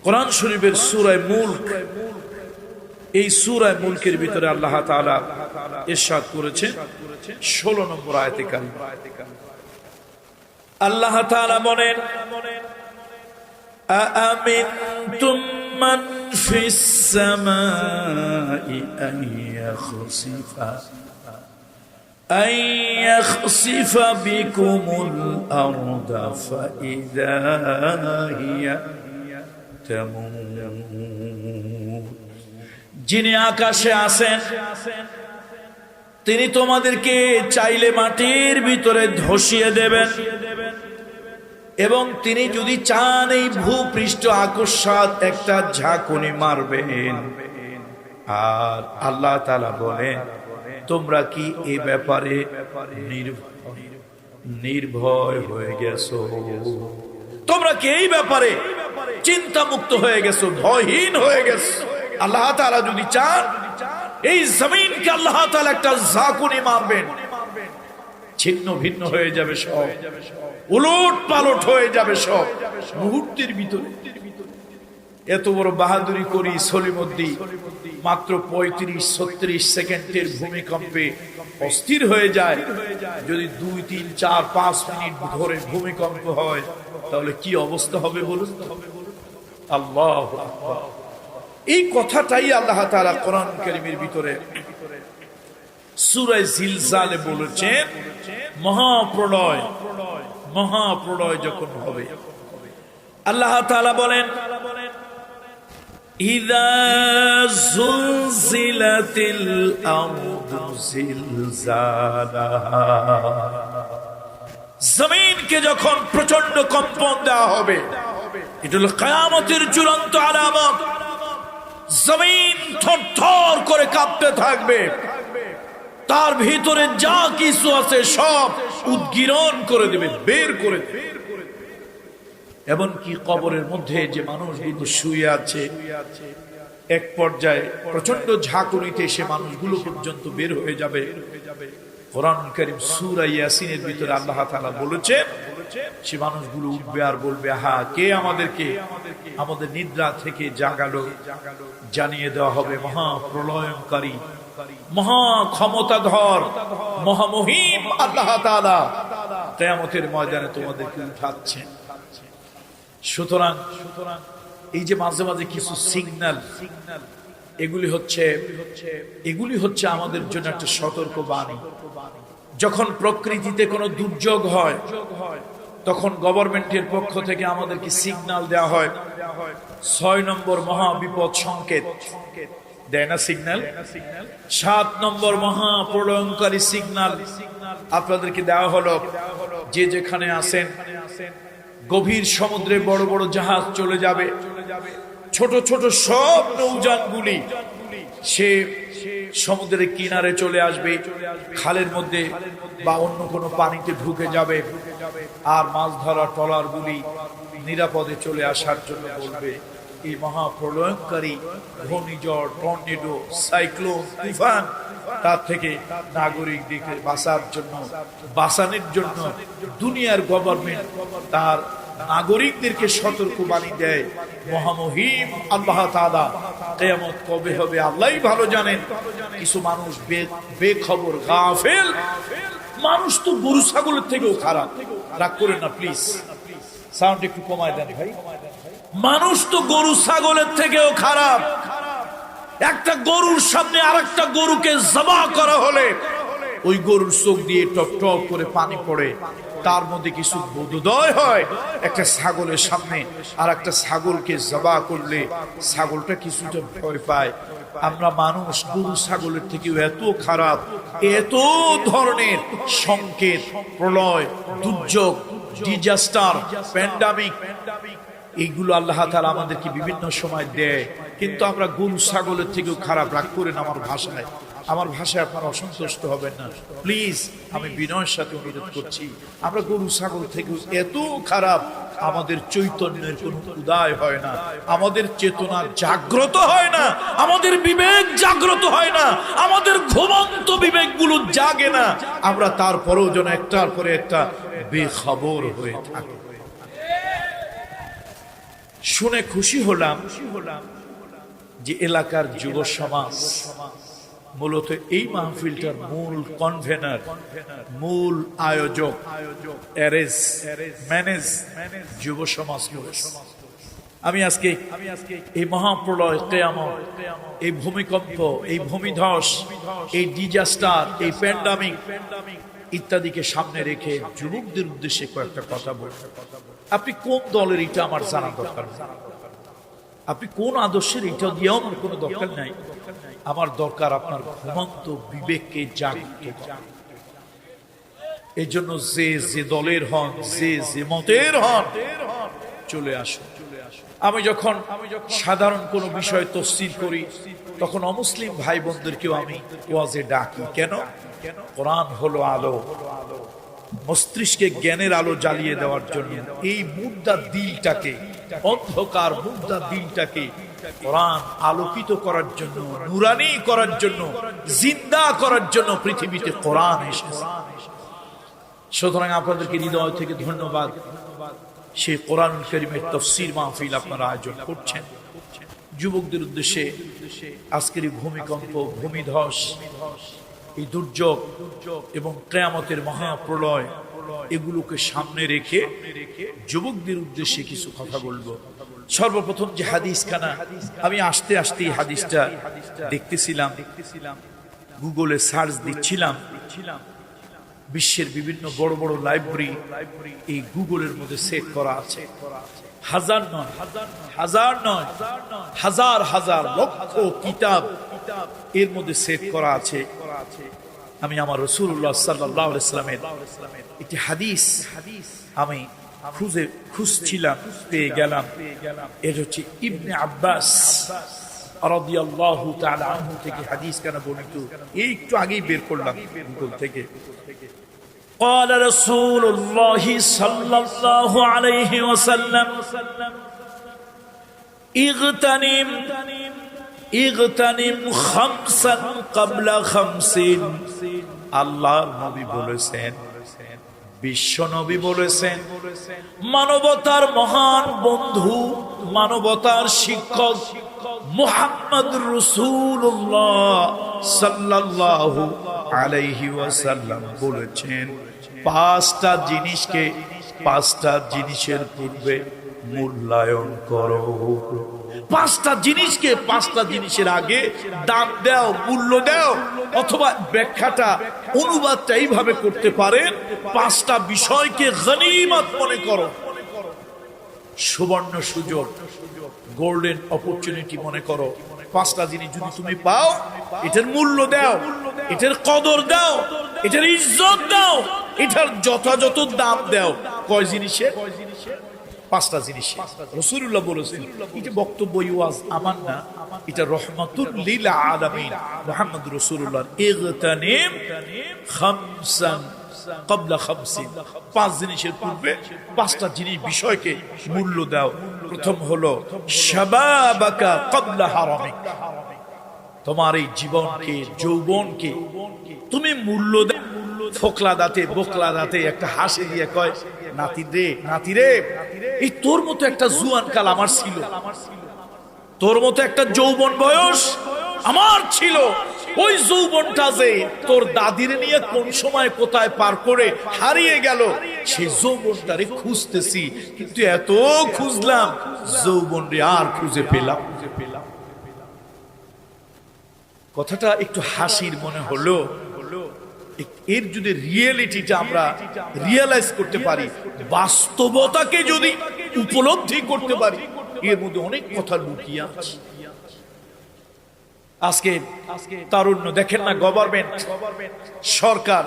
কোরআন শরীফের সূরা মুলক, এই সূরা মুলকের ভিতরে আল্লাহ তাআলা ইরশাদ করেছেন 16 নম্বর আয়াতে কারিমা। আল্লাহ তাআলা বলেন, আআমিনতুম মান ফিস সামাই আন ইয়াখসিফা বিকুমুল আরদা ফাইযা হিয়া তামুর। যিনি আকাশে আছেন তিনি তোমাদেরকে চাইলে মাটির ভিতরে ধসিয়ে দেবেন, এবং তিনি যদি চান এই ভূপৃষ্ঠ আকস্মাৎ একটা ঝাঁকুনি মারবেন। আর আল্লাহ তাআলা বলেন, তোমরা কি এই ব্যাপারে নির্ভয় হয়ে গেছো? তোমরা কি এই ব্যাপারে চিন্তা মুক্ত হয়ে গেছো, ভয়হীন হয়ে গেছো? আল্লাহ তাআলা যদি চান এই জমিনকে আল্লাহ তাআলা একটা ঝাঁকুনি মারবেন, ছিন্ন ভিন্ন হয়ে যাবে সব, উলট পালট হয়ে যাবে সব মুহূর্তের ভিতরে। এত বড় বাহাদুরি করি সলিমুদ্দিন মাত্র 35-36 সেকেন্ডের ভূমিকম্পে অস্থির হয়ে যায়। যদি 2, 3, 4, 5 মিনিট ধরে ভূমিকম্প হয় তাহলে কি অবস্থা হবে বলুন? আল্লাহু আকবার। এই কথাটাই আল্লাহ তাআলা কোরআন কারীমের ভিতরে সূরা জিলজালে বলেছেন, মহাপ্রলয় যখন হবে। আল্লাহ তাআলা বলেন, ইযা যুলজিলাতিল আরদু জিলজালাহা। জমিনকে যখন প্রচন্ড কম্পন দেওয়া হবে, এটা হলো কিয়ামতের চূড়ান্ত আলামত। জমিন থরথর করে কাঁপতে থাকবে, তার ভিতরে যা কিছু আছে সব উদ্গীরণ করে দেবে, বের করে দেবে। এমনকি কবরের মধ্যে যে মানুষগুলো শুয়ে আছে, এক পর্যায়ে প্রচন্ড ঝাঁকুনিতে সে মানুষগুলো পর্যন্ত বের হয়ে যাবে। কোরআন কারীম সূরা ইয়াসিনের ভিতরে আল্লাহ তাআলা বলেছেন, সে মানুষগুলো উঠবে আর বলবে, হা, কে আমাদেরকে আমাদের নিদ্রা থেকে জাগালো? জানিয়ে দেওয়া হবে, মহাপ্রলয়ঙ্কারী, মহা ক্ষমতাধর, মহামহিম আল্লাহ তাআলা কিয়ামতের ময়দানে তোমাদেরকে উঠাচ্ছেন। সুতরাং এই যে মাঝে মাঝে কিছু সিগন্যাল, এগুলি হচ্ছে আমাদের জন্য একটা সতর্ক বাণী। যখন প্রকৃতিতে কোনো দুর্যোগ হয় তখন গভর্নমেন্টের পক্ষ থেকে আমাদেরকে সিগন্যাল দেওয়া হয়, 6 নম্বর মহাবিপদ সংকেত দেয় না সিগন্যাল, 7 নম্বর মহাপ্রলয়ঙ্কারী সিগন্যাল আপনাদেরকে দেওয়া হলো। যে যেখানে আছেন, গভীর সমুদ্রে বড় বড় জাহাজ চলে যাবে, ছোট ছোট সব নৌযানগুলি সে সমুদ্রের কিনারে চলে আসবে, খালের মধ্যে বা অন্য কোনো পানিতে ঢুকে যাবে। আর মাছ ধরা ট্রলারগুলি নিরাপদে চলে আসার জন্য বলবে। এই মহাপ্রলয়ঙ্কারী ঘূর্ণিঝড়, টর্নেডো, সাইক্লোন, তুফান, তার থেকে নাগরিকদের বাঁচানোর জন্য দুনিয়ার গভর্নমেন্ট তার নাগরিকদেরকে সতর্ক বাণী দেয়। মহামহিম আল্লাহ তাআলা, কিয়ামত কবে হবে আল্লাহই ভালো জানেন। কিছু মানুষ বেখবর, গাফেল মানুষ তো গরু ছাগলের থেকেও খারাপ। রাগ করেন না প্লিজ, সাউন্ড একটু কমায় দেন ভাই। মানুষ তো গরু ছাগলের থেকেও খারাপ। একটা গরুর সামনে আরেকটা গরুকে জবাহ করা হলে ওই গরুর চোখ দিয়ে টপ টপ করে পানি পড়ে, তার মধ্যে কিছু বোধোদয় হয়। একটা ছাগলের সামনে আর একটা ছাগলকে জবাহ করলে ছাগলটা কিছুটা ভয় পায়। আমরা মানুষ গরু ছাগলের থেকেও এত খারাপ। এত ধরনের সংকেত, প্রলয়, দুর্যোগ, ডিজাস্টার, প্যান্ডামিক, এইগুলো আল্লাহ তাআলা আমাদেরকে বিভিন্ন সময় দেয়, কিন্তু আমরা গরু ছাগলের থেকেও খারাপ। রাগ করেন আমার ভাষায় আপনারা অসন্তুষ্ট হবেন না প্লিজ, আমি বিনয়ের সাথে অনুরোধ করছি। আমরা গরু ছাগল থেকেও এত খারাপ, আমাদের চৈতন্যের কোনো উদয় হয় না, আমাদের চেতনা জাগ্রত হয় না, আমাদের বিবেক জাগ্রত হয় না, আমাদের ঘুমন্ত বিবেকগুলো জাগে না। আমরা তারপরেও যেন একটার পরে একটা বেখবর হয়ে থাকি। শুনে খুশি হলাম যে এলাকার যুব সমাজ মূলত এই মাহফিলটার মূল কনভেনার, মূল আয়োজক, অ্যারেঞ্জ ম্যানেজ যুব সমাজ। আমি আজকে এই মহাপ্রলয়, কিয়ামত, এই ভূমিকম্প, এই ভূমিধস, এই ডিজাস্টার, এই প্যান্ডামিক ইত্যাদিকে সামনে রেখে যুবকদের উদ্দেশ্যে কয়েকটা কথা বলব। আপনি কোন দলের এটা আমার জানা দরকার, আপনি কোন আদর্শের এটা দিয়েও আমার কোনো দরকার নাই। আমার দরকার আপনার ঘুমন্ত বিবেককে জাগিত। এই জন্য যে যে দলের হন, যে যে মতের হন, চলে আসুন। আমি যখন সাধারণ কোনো বিষয় তফসিল করি তখন অমুসলিম ভাই বোনদেরকেও আমি ওয়াজে ডাকি। কেন? কোরআন হলো আলো, মস্তিষ্কে জ্ঞানের আলো জ্বালিয়ে দেওয়ার জন্য। এই মুর্দা দিলটাকে, অন্ধকার মুর্দা দিলটাকে কোরআন আলোকিত করার জন্য, নুরানি করার জন্য, জিন্দা করার জন্য পৃথিবীতে কোরআন এসেছে। সুতরাং আপনাদেরকে হৃদয় থেকে ধন্যবাদ। সেই কোরআনুল কারীমের তাফসীর মাহফিল আপনারা আয়োজন করছেন। যুবকদের উদ্দেশ্যে আজকের এই ভূমিকম্প, ভূমিধস, এই দুর্যোগ এবং কিয়ামতের মহাপ্রলয়, এগুলোকে সামনে রেখে যুবকদের উদ্দেশ্যে কিছু কথা বলবো। সর্বপ্রথম যে হাদিসখানা, আমি আসতে আসতে এই হাদিসটা দেখতেছিলাম, গুগলে সার্চ দিচ্ছিলাম। বিশ্বের বিভিন্ন বড় বড় লাইব্রেরি এই গুগলের মধ্যে সেট করা আছে। হাজার নয়, হাজার হাজার লক্ষ কিতাব এর মধ্যে সেট করা আছে। আমি আমার রাসূলুল্লাহ সাল্লাল্লাহু আলাইহি ওয়াসাল্লামের একটি হাদিস আমি খুঁজছিলাম, পেয়ে গেলাম। এর হচ্ছে ইবনে আব্বাস রাদিয়াল্লাহু তাআলা আনহু থেকে হাদিস কেন বর্ণিত। এই একটু আগেই বের করলাম গুগল থেকে। قال رسول الله صلى الله عليه وسلم اغتنم خمسا قبل خمسين। আল্লাহর নবী বলেছেন, বিশ্ব নবী বলেছেন, মানবতার মহান বন্ধু, মানবতার শিক্ষক মুহাম্মদ রাসূলুল্লাহ সাল্লাল্লাহু আলাইহি ওয়াসাল্লাম বলেছেন, পাঁচটা জিনিসকে পাঁচটা জিনিসের পূর্বে মূল্যায়ন করো। পাঁচটা জিনিসকে পাঁচটা জিনিসের আগে দাম দাও, মূল্য দাও। অথবা ব্যাখ্যাটা, অনুবাদটা এইভাবে করতে পারেন, পাঁচটা বিষয়কে গনিমত মনে করো, সুবর্ণ সুযোগ, গোল্ডেন অপরচুনিটি মনে করো। পাঁচটা জিনিস যদি তুমি পাও, এটার মূল্য দাও, এটার কদর দাও, এটার ইজ্জত দাও, এটার যথাযথ দাম দাও। কয় জিনিসে? পাঁচটা জিনিস রাসূলুল্লাহ বলেছেন। এটা বক্তব্য ওয়াজ আমার না, এটা রহমাতুল লিল আলামিন মুহাম্মদ রাসূলুল্লাহ। ইগতানিম খামসান ক্বাবলা খামসিন, পাঁচ জিনিসের পূর্বে পাঁচটা জিনিস বিষয়কে মূল্য দাও। প্রথম হলো শাবাবাকা ক্বাবলা হারামিক, তোমার এই জীবনকে, যৌবনকে তুমি মূল্য দাও। ফোকলা দাঁতে, বোকলা দাঁতে একটা হাসি দিয়ে কয়, নাতি রে, নাতি রে, এই তোর মতো একটা জুয়ান কাল আমার ছিল, তোর মতো একটা যৌবন বয়স আমার ছিল। ওই যৌবনটা যে তোর দাদির নিয়ে কোন সময় কোথায় পার করে হারিয়ে গেল, সেই যৌবনটারে খুঁজতেছি, কিন্তু এত খুঁজলাম যৌবন রে আর খুঁজে পেলাম। কথাটা একটু হাসির মনে হলো। এর যদি রিয়েলিটিটা আমরা রিয়েলাইজ করতে পারি, বাস্তবতাকে যদি উপলব্ধি করতে পারি, এর মধ্যে অনেক কথা লুকিয়ে আছে। আজকে তারুণ্য দেখেন না, গভর্নমেন্ট, সরকার,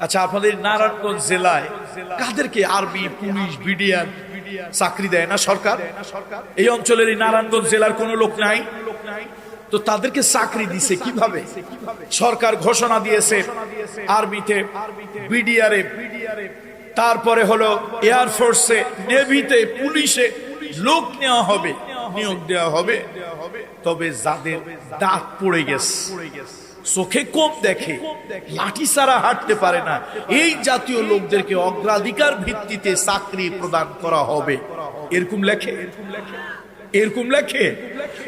আচ্ছা আপনাদের নারায়ণগঞ্জ জেলায় কাদেরকে আর্মি, পুলিশ, বিডিআর চাকরি দেয় না সরকার? এই অঞ্চলের এই নারায়ণগঞ্জ জেলার কোন লোক নাই, তো তাদেরকে চাকরি দিছে কিভাবে? সরকার ঘোষণা দিয়েছে আর্মিতে, বিডিআরে, তারপরে হলো এয়ারফোর্সে, নেভিতে, পুলিশে লোক নেওয়া হবে, নিয়োগ দেওয়া হবে। তবে যাদের দাঁত পড়ে গেছে, চোখে কম দেখে, লাঠি ছাড়া হাঁটতে পারে না, এই জাতীয় লোকদেরকে অগ্রাধিকার ভিত্তিতে চাকরি প্রদান করা হবে। এরকম লেখে, এরকম লেখে।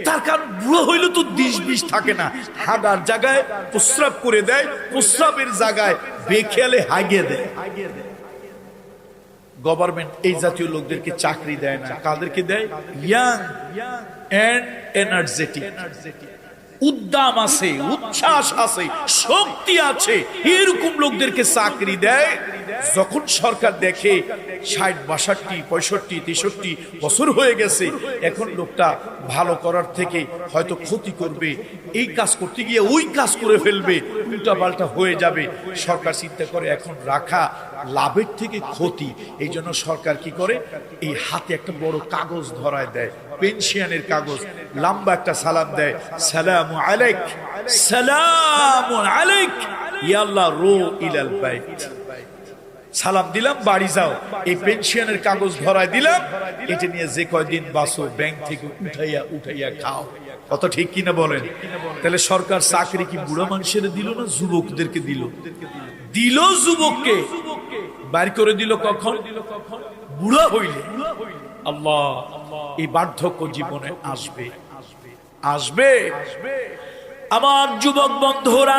তার কারণ বুড়ো হইলে তো দিশ বিষ থাকে না, হাগার জায়গায় প্রস্রাব করে দেয়, প্রস্রাবের জায়গায় বেখেয়ালে হাগিয়ে দেয়। গভর্নমেন্ট এই জাতীয় লোকদেরকে চাকরি দেয় না, কাদেরকে দেয়? ইয়াং এন্ড এনার্জেটিক, উদ্দাম আছে, উচ্ছ্বাস আছে, শক্তি আছে, এরকম লোকদেরকে চাকরি দেয়। যখন সরকার দেখে 60, 62, 65, 63 বছর হয়ে গেছে, এখন লোকটা ভালো করার থেকে হয়তো ক্ষতি করবে, এই কাজ করতে গিয়ে ওই কাজ করে ফেলবে, উল্টা পাল্টা হয়ে যাবে, সরকার চিন্তা করে এখন রাখা লাভের থেকে ক্ষতি। এই জন্য সরকার কি করে, এই হাতে একটা বড় কাগজ ধরায় দেয়, পেনশনের কাগজ, লম্বা একটা সালাম দেয়, সালামু আলাইক, সালামু আলাইক ইয়া আল্লাহ রো ইলাল বাইত। সালাম দিলাম, বাড়ি যাও, এই পেনশনের কাগজ ধরায় দিলাম, এটা নিয়ে যে কয়দিন বাঁচো ব্যাংক থেকে উঠাইয়া উঠাইয়া খাও। কত ঠিক কিনা বলেন? তাহলে সরকার চাকরি কি বুড়া মানুষের দিল না যুবকদেরকে দিল? দিল যুবককে, বাইর করে দিল কখন? বুড়া হইলে। আল্লাহ, এই বার্ধক্য জীবনে আসবে, আসবে। আমার যুবক বন্ধুরা,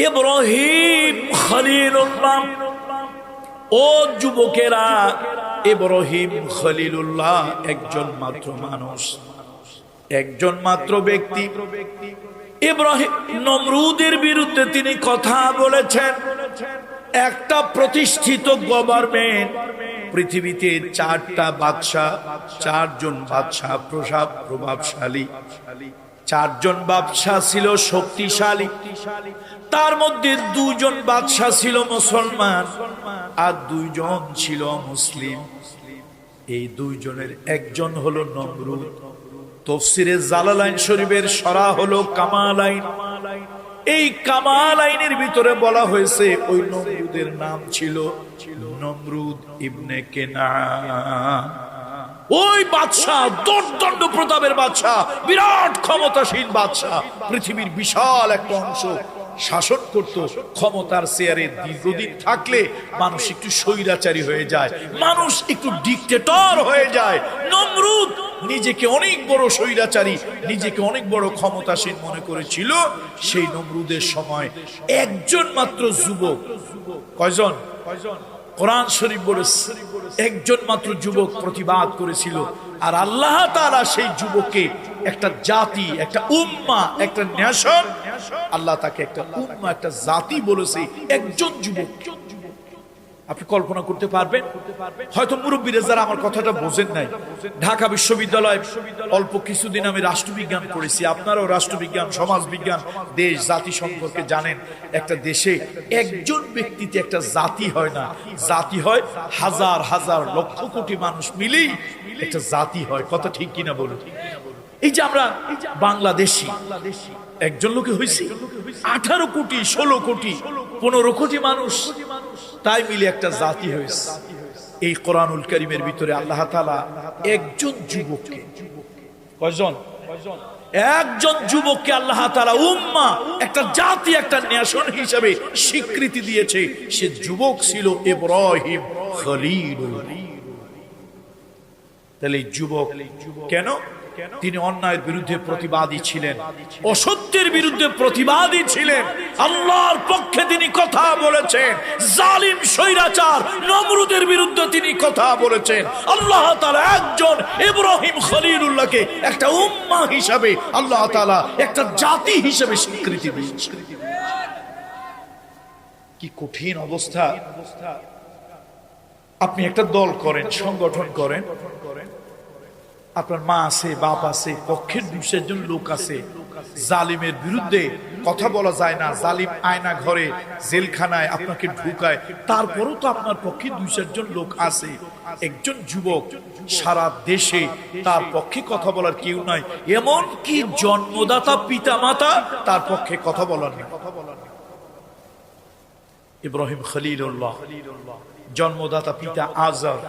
ইব্রাহিম খলিলুল্লাহ, ও যুবকেরা, ইব্রাহিম খলিলুল্লাহ একজন মাত্র মানুষ, একজন মাত্র ব্যক্তি। ইব্রাহিম নমরুদের বিরুদ্ধে তিনি কথা বলেছেন। একটা প্রতিষ্ঠিত গভর্নমেন্ট, পৃথিবীতে 4টা বাদশাহ, 4 জন বাদশাহ প্রভাবশালী, 4 জন বাদশাহ ছিল শক্তিশালী। তার মধ্যে 2 জন বাদশাহ ছিল মুসলমান আর 2 জন ছিল মুসলিম। এই 2 জনের একজন হলো নমরুদ। তাফসীরে জালালাইন শরীফের সরা হলো কামালাইন। এই কামালাইনের ভিতরে বলা হয়েছে ওই নমরুদের নাম ছিল নমরুদ ইবনে কেনান। ওই বাদশাহ দর্দণ্ড প্রতাপের বাদশাহ, বিরাট ক্ষমতাসীন বাদশাহ, পৃথিবীর বিশাল একটা অংশ শাসন করত। ক্ষমতার চেয়ারে দীর্ঘদিন থাকলে মানুষ একটু স্বৈরাচারী হয়ে যায়, মানুষ একটু ডিক্টেটর হয়ে যায়। নমরুদ নিজেকে অনেক বড় স্বৈরাচারী, নিজেকে অনেক বড় ক্ষমতাসীন মনে করেছিল। সেই নমরুদের সময় একজন মাত্র যুবক, কয়জন? কোরআন শরীফ বলেছে একজন মাত্র যুবক প্রতিবাদ করেছিল। আর আল্লাহ তাআলা সেই যুবককে একটা জাতি, একটা উম্মাহ, একটা নেশন, আল্লাহ তাকে একটা উম্মাহ, একটা জাতি বলেছে, একজন যুবক। আপনি কল্পনা করতে পারবেন? হয়তো মুরব্বীরা যারা আমার কথাটা বোঝেন নাই, ঢাকা বিশ্ববিদ্যালয় অল্প কিছুদিন আমি রাষ্ট্রবিজ্ঞান পড়েছি, আপনারাও রাষ্ট্রবিজ্ঞান, সমাজবিজ্ঞান, দেশ জাতি সম্পর্কে জানেন। একটা দেশে একজন ব্যক্তিতে একটা জাতি হয় না, জাতি হয় হাজার হাজার লক্ষ কোটি মানুষ মিলেই একটা জাতি হয়। কথা ঠিক কিনা বলুন? এই যে আমরা বাংলাদেশি, একজন লোকে হয়েছি 18 কোটি, 16 কোটি, 15 কোটি মানুষ, তাই মিলে একটা জাতি হয়েছে। এই কোরআনুল কারীমের ভিতরে আল্লাহ তাআলা একজন যুবককে, কয়জন? একজন যুবককে আল্লাহ তাআলা উম্মাহ, একটা জাতি, একটা নেশন হিসেবে স্বীকৃতি দিয়েছে। সে যুবক ছিল ইব্রাহিম খলিলুল্লাহ। তাহলে যুবক কেন? তিনি অন্যায়ের বিরুদ্ধে প্রতিবাদী ছিলেন, অসত্যের বিরুদ্ধে প্রতিবাদী ছিলেন, আল্লাহর পক্ষে তিনি কথা বলেছেন। জালিম স্বৈরাচার নমরুদের বিরুদ্ধে তিনি কথা বলেছেন। আল্লাহ তাআলা একজন ইব্রাহিম খলিলুল্লাহকে একটা উম্মাহ হিসাবে, আল্লাহ তাআলা একটা জাতি হিসেবে স্বীকৃতি দিয়েছেন। কি কঠিন অবস্থা! আপনি একটা দল করেন, সংগঠন করেন, আপনার মা আছে, বাপ আছে, পক্ষের 2-4 জন লোক আছে, জালিমের বিরুদ্ধে কথা বলা যায় না, জালিম আয়না ঘরে, জেলখানায় আপনাকে ঢুকায়, তারপরও তো আপনার পক্ষে 2-4 জন লোক আছে। একজন যুবক সারা দেশে, তার পক্ষে কথা বলার কেউ নাই, এমন কি জন্মদাতা পিতা মাতা তার পক্ষে কথা বলার না। ইব্রাহিম খলিলুল্লাহ, জন্মদাতা পিতা আজর,